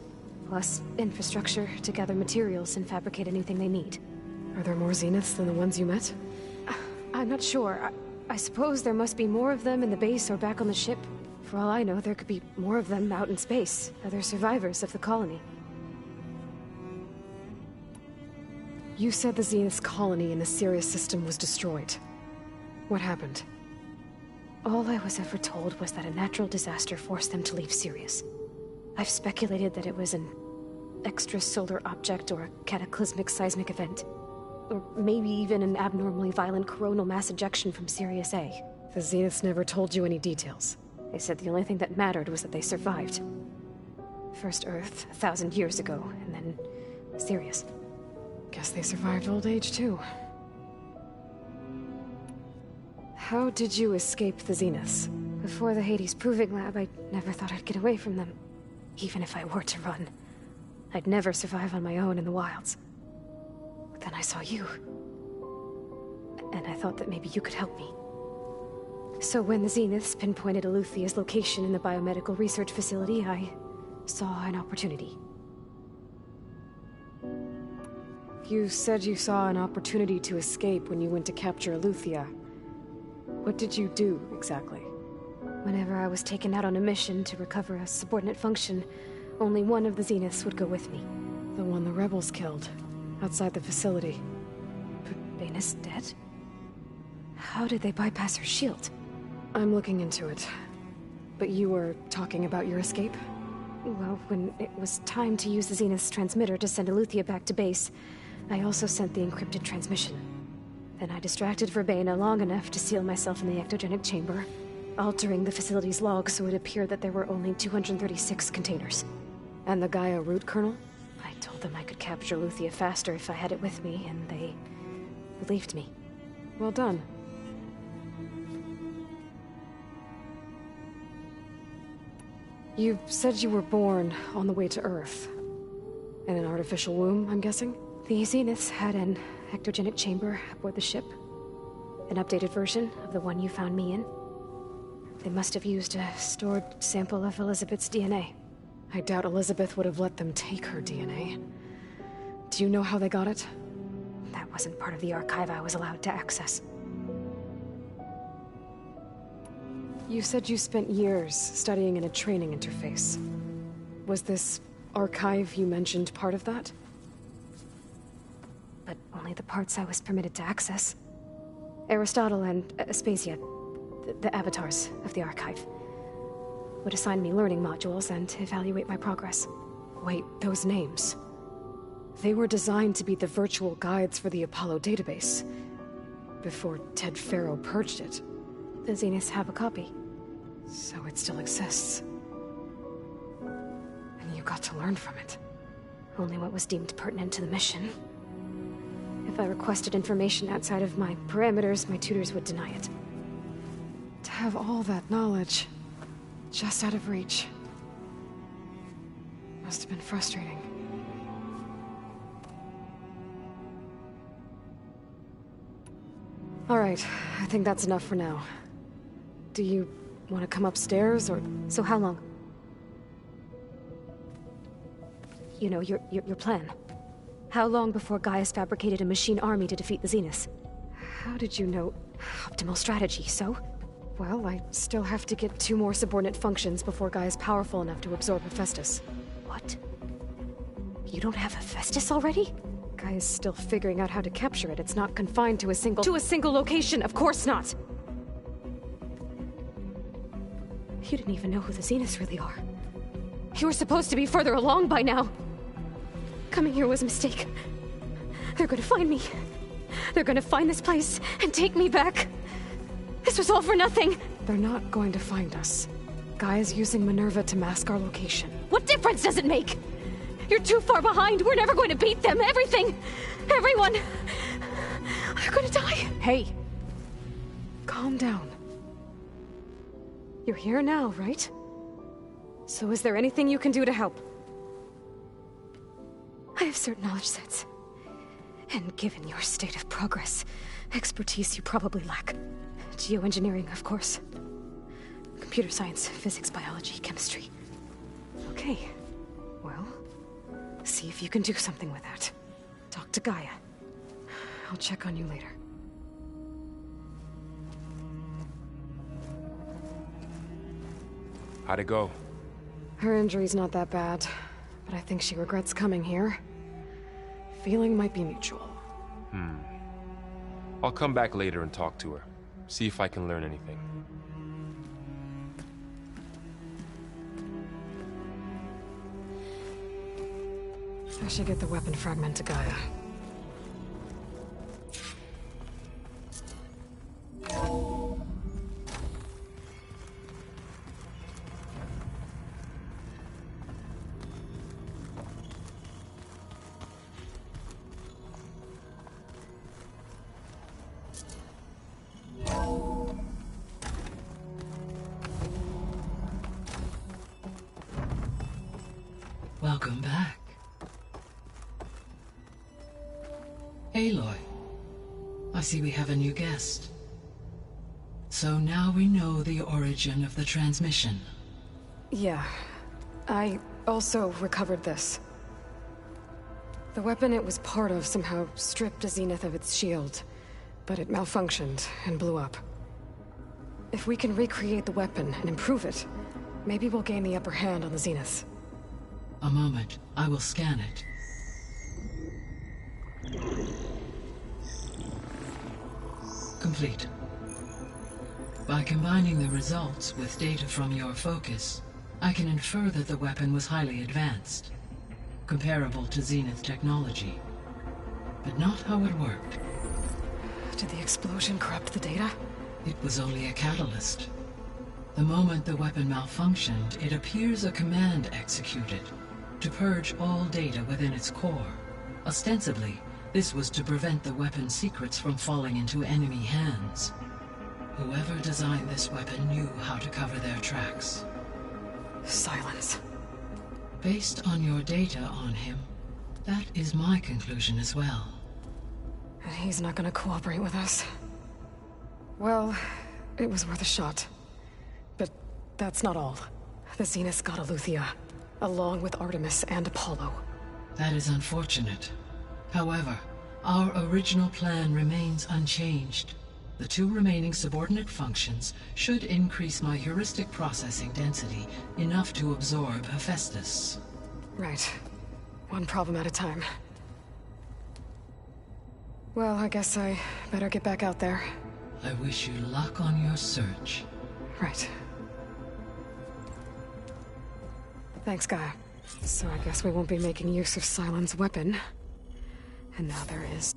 Plus, infrastructure to gather materials and fabricate anything they need. Are there more Zeniths than the ones you met? I'm not sure. I suppose there must be more of them in the base or back on the ship. For all I know, there could be more of them out in space, other survivors of the colony. You said the Zenith's colony in the Sirius system was destroyed. What happened? All I was ever told was that a natural disaster forced them to leave Sirius. I've speculated that it was an extrasolar object or a cataclysmic seismic event. Or maybe even an abnormally violent coronal mass ejection from Sirius A. The Zeniths never told you any details. They said the only thing that mattered was that they survived. First Earth, 1,000 years ago, and then Sirius. Guess they survived old age, too. How did you escape the Zeniths? Before the Hades Proving Lab, I never thought I'd get away from them. Even if I were to run. I'd never survive on my own in the wilds. But then I saw you. And I thought that maybe you could help me. So when the Zeniths pinpointed Eluthia's location in the biomedical research facility, I saw an opportunity. You said you saw an opportunity to escape when you went to capture Eluthia. What did you do, exactly? Whenever I was taken out on a mission to recover a subordinate function, only one of the Zeniths would go with me. The one the rebels killed, outside the facility. But Baina's dead? How did they bypass her shield? I'm looking into it. But you were talking about your escape? Well, when it was time to use the Zenith's transmitter to send Eluthia back to base, I also sent the encrypted transmission. Then I distracted Verbena long enough to seal myself in the ectogenic chamber, altering the facility's log so it appeared that there were only 236 containers. And the Gaia root kernel? I told them I could capture Eluthia faster if I had it with me, and they believed me. Well done. You said you were born on the way to Earth. In an artificial womb, I'm guessing? The Zeniths had an ectogenic chamber aboard the ship. An updated version of the one you found me in. They must have used a stored sample of Elizabeth's DNA. I doubt Elizabeth would have let them take her DNA. Do you know how they got it? That wasn't part of the archive I was allowed to access. You said you spent years studying in a training interface. Was this archive you mentioned part of that? But only the parts I was permitted to access. Aristotle and Aspasia, the avatars of the archive, would assign me learning modules and evaluate my progress. Wait, those names. They were designed to be the virtual guides for the Apollo database. Before Ted Faro purged it. The Zeniths have a copy. So it still exists. And you got to learn from it. Only what was deemed pertinent to the mission. If I requested information outside of my parameters, my tutors would deny it. To have all that knowledge, just out of reach. Must have been frustrating. All right, I think that's enough for now. Do you want to come upstairs, or... So how long? You know, your plan. How long before Gaius fabricated a machine army to defeat the Zeniths? How did you know? Optimal strategy, so? Well, I still have to get 2 more subordinate functions before Gaia's powerful enough to absorb Hephaestus. What? You don't have Hephaestus already? Gaia's still figuring out how to capture it. It's not confined to a single location, of course not! You didn't even know who the Zeniths really are. You were supposed to be further along by now. Coming here was a mistake. They're gonna find me. They're gonna find this place and take me back. This was all for nothing. They're not going to find us. Gaia's using Minerva to mask our location. What difference does it make? You're too far behind. We're never going to beat them. Everything. Everyone. They're gonna die. Hey. Calm down. You're here now, right? So is there anything you can do to help? I have certain knowledge sets. And given your state of progress, expertise you probably lack. Geoengineering, of course. Computer science, physics, biology, chemistry. Okay. Well, see if you can do something with that. Talk to Gaia. I'll check on you later. How'd it go? Her injury's not that bad, but I think she regrets coming here. Feeling might be mutual. I'll come back later and talk to her. See if I can learn anything. I should get the weapon fragment to Gaia. Welcome back. Aloy, I see we have a new guest. So now we know the origin of the transmission. Yeah. I also recovered this. The weapon it was part of somehow stripped Zenith of its shield, but it malfunctioned and blew up. If we can recreate the weapon and improve it, maybe we'll gain the upper hand on the Zeniths. A moment, I will scan it. Complete. By combining the results with data from your focus, I can infer that the weapon was highly advanced, comparable to Zenith technology, but not how it worked. Did the explosion corrupt the data? It was only a catalyst. The moment the weapon malfunctioned, it appears a command executed to purge all data within its core. Ostensibly, this was to prevent the weapon's secrets from falling into enemy hands. Whoever designed this weapon knew how to cover their tracks. Silence. Based on your data on him, that is my conclusion as well. And he's not gonna cooperate with us. Well, it was worth a shot. But that's not all. The Zeniths got Eleuthia, along with Artemis and Apollo. That is unfortunate. However, our original plan remains unchanged. The two remaining subordinate functions should increase my heuristic processing density enough to absorb Hephaestus. Right. One problem at a time. Well, I guess I better get back out there. I wish you luck on your search. Right. Thanks, Gaia. So I guess we won't be making use of Sylens' weapon. And now there is...